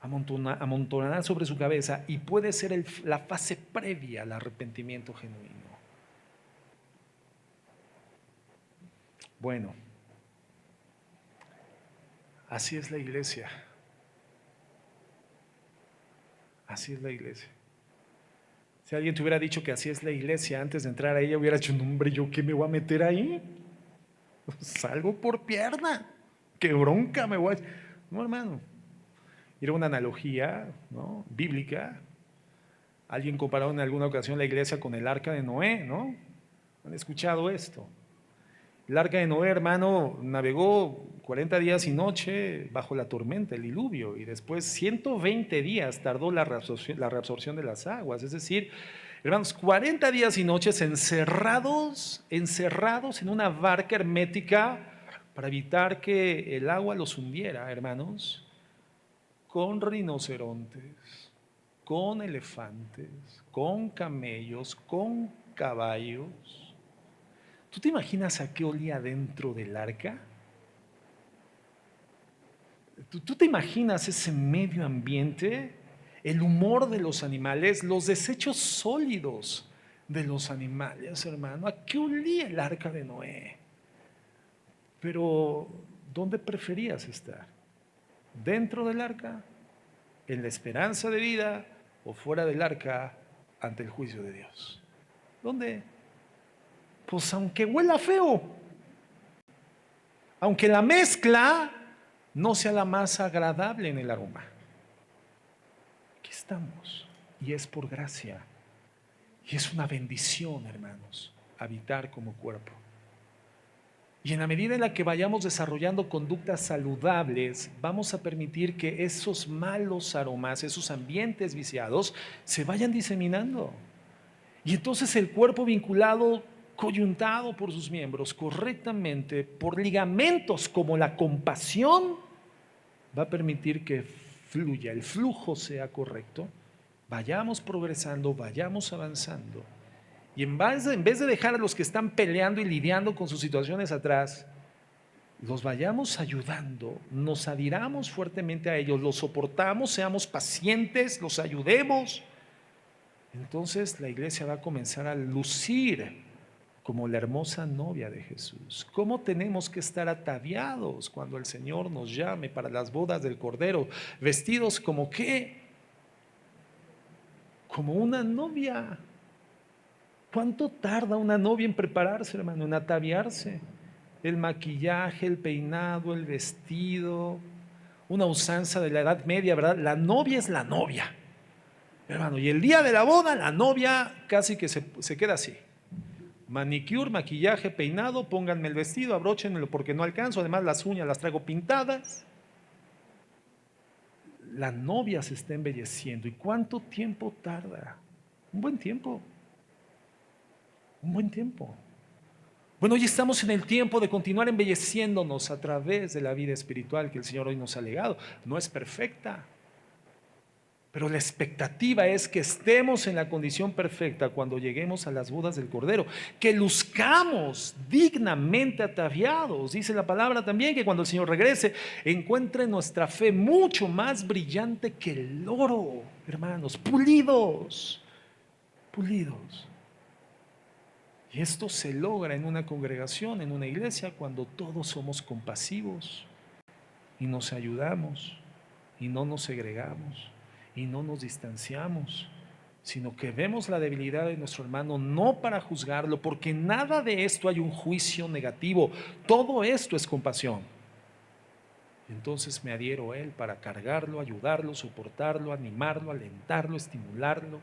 amontonarán sobre su cabeza y puede ser la fase previa al arrepentimiento genuino. Bueno, así es la iglesia. Así es la iglesia. Si alguien te hubiera dicho que así es la iglesia antes de entrar a ella, hubiera dicho, no, hombre, ¿yo qué me voy a meter ahí? Salgo por pierna. Qué bronca me voy a... No, hermano. Era una analogía, ¿no?, bíblica. Alguien comparó en alguna ocasión la iglesia con el arca de Noé, ¿no? ¿Han escuchado esto? El arca de Noé, hermano, navegó 40 días y noche bajo la tormenta, el diluvio, y después 120 días tardó la reabsorción de las aguas. Es decir, hermanos, 40 días y noches encerrados en una barca hermética para evitar que el agua los hundiera, hermanos, con rinocerontes, con elefantes, con camellos, con caballos. ¿Tú te imaginas a qué olía dentro del arca? ¿Tú te imaginas ese medio ambiente? El humor de los animales, los desechos sólidos de los animales, hermano. ¿A qué olía el arca de Noé? Pero, ¿dónde preferías estar? ¿Dentro del arca, en la esperanza de vida, o fuera del arca, ante el juicio de Dios? ¿Dónde? Pues aunque huela feo, aunque la mezcla no sea la más agradable en el aroma, aquí estamos, y es por gracia, y es una bendición, hermanos, habitar como cuerpo. Y en la medida en la que vayamos desarrollando conductas saludables, vamos a permitir que esos malos aromas, esos ambientes viciados, se vayan diseminando. Y entonces el cuerpo vinculado, coyuntado por sus miembros correctamente, por ligamentos como la compasión, va a permitir que fluya, el flujo sea correcto, vayamos progresando, vayamos avanzando. Y en vez de dejar a los que están peleando y lidiando con sus situaciones atrás, los vayamos ayudando, nos adhiramos fuertemente a ellos, los soportamos, seamos pacientes, los ayudemos. Entonces la iglesia va a comenzar a lucir como la hermosa novia de Jesús. ¿Cómo tenemos que estar ataviados cuando el Señor nos llame para las bodas del Cordero? Vestidos como ¿qué? Como una novia. ¿Cuánto tarda una novia en prepararse, hermano, en ataviarse? El maquillaje, el peinado, el vestido, una usanza de la Edad Media, ¿verdad? La novia es la novia, hermano, y el día de la boda la novia casi que se queda así, Manicure, maquillaje, peinado, pónganme el vestido, abróchenmelo porque no alcanzo, además las uñas las traigo pintadas. La novia se está embelleciendo. ¿Y cuánto tiempo tarda? Un buen tiempo. Un buen tiempo. Bueno, hoy estamos en el tiempo de continuar embelleciéndonos a través de la vida espiritual que el Señor hoy nos ha legado. No es perfecta, pero la expectativa es que estemos en la condición perfecta cuando lleguemos a las bodas del Cordero, que luzcamos dignamente ataviados. Dice la palabra también que cuando el Señor regrese, encuentre nuestra fe mucho más brillante que el oro, hermanos, pulidos, pulidos. Y esto se logra en una congregación, en una iglesia, cuando todos somos compasivos y nos ayudamos y no nos segregamos y no nos distanciamos, sino que vemos la debilidad de nuestro hermano no para juzgarlo, porque nada de esto hay un juicio negativo, todo esto es compasión. Entonces me adhiero a él para cargarlo, ayudarlo, soportarlo, animarlo, alentarlo, estimularlo,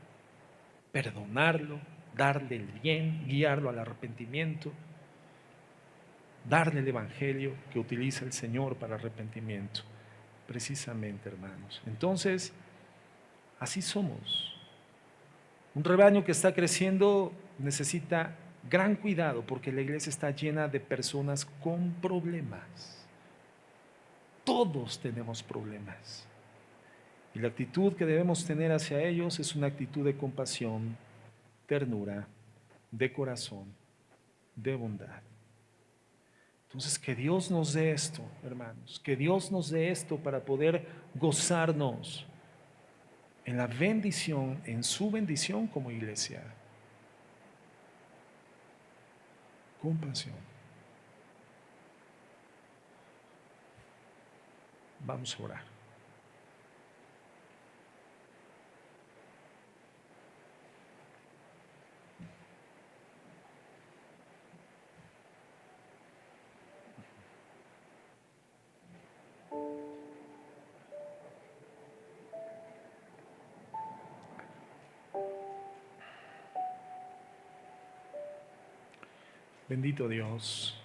perdonarlo, darle el bien, guiarlo al arrepentimiento, darle el evangelio que utiliza el Señor para arrepentimiento. Precisamente, hermanos. Entonces, así somos. Un rebaño que está creciendo necesita gran cuidado porque la iglesia está llena de personas con problemas. Todos tenemos problemas. Y la actitud que debemos tener hacia ellos es una actitud de compasión, ternura, de corazón, de bondad. Entonces, que Dios nos dé esto, hermanos, que Dios nos dé esto para poder gozarnos en la bendición, en su bendición como iglesia. Compasión. Vamos a orar. Bendito Dios.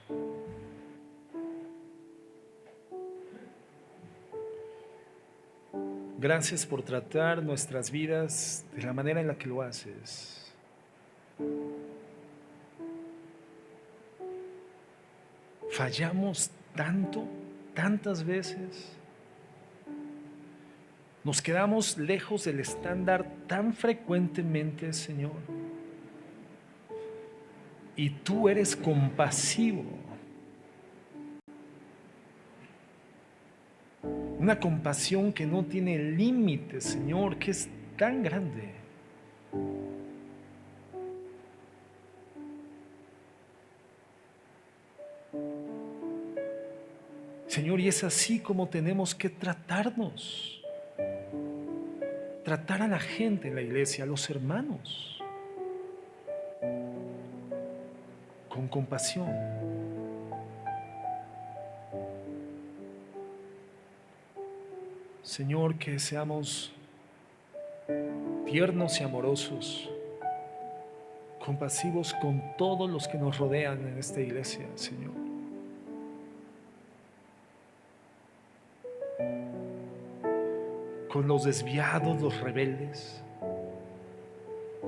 Gracias por tratar nuestras vidas de la manera en la que lo haces. Fallamos tanto, tantas veces. Nos quedamos lejos del estándar tan frecuentemente, Señor. Y tú eres compasivo. Una compasión que no tiene límites, Señor, que es tan grande. Señor, y es así como tenemos que tratarnos. Tratar a la gente en la iglesia, a los hermanos, con compasión. Señor, que seamos tiernos y amorosos, compasivos con todos los que nos rodean en esta iglesia, Señor. Con los desviados, los rebeldes,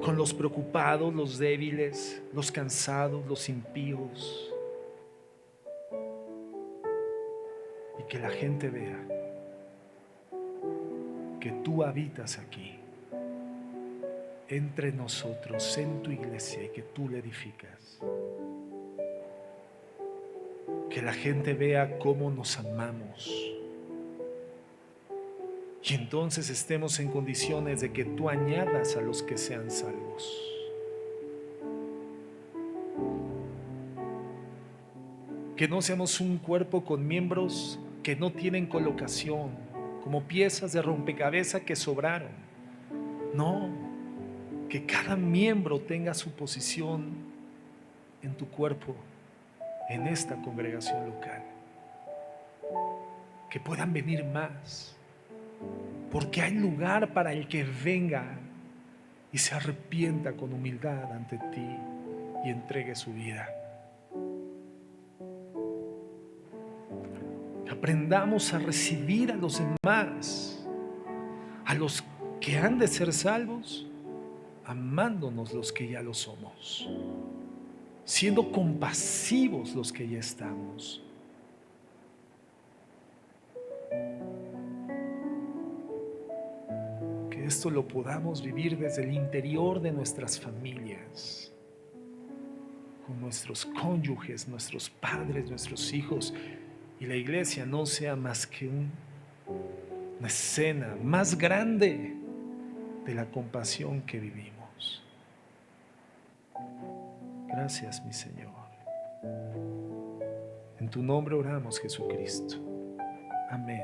con los preocupados, los débiles, los cansados, los impíos. Y que la gente vea que tú habitas aquí, entre nosotros, en tu iglesia, y que tú la edificas. Que la gente vea cómo nos amamos. Y entonces estemos en condiciones de que tú añadas a los que sean salvos. Que no seamos un cuerpo con miembros que no tienen colocación, como piezas de rompecabezas que sobraron. No, que cada miembro tenga su posición en tu cuerpo, en esta congregación local. Que puedan venir más, porque hay lugar para el que venga y se arrepienta con humildad ante ti y entregue su vida. Aprendamos a recibir a los demás, a los que han de ser salvos, amándonos los que ya lo somos, siendo compasivos los que ya estamos. Que esto lo podamos vivir desde el interior de nuestras familias, con nuestros cónyuges, nuestros padres, nuestros hijos, y la iglesia no sea más que una escena más grande de la compasión que vivimos. Gracias, mi Señor. En tu nombre oramos, Jesucristo. Amén.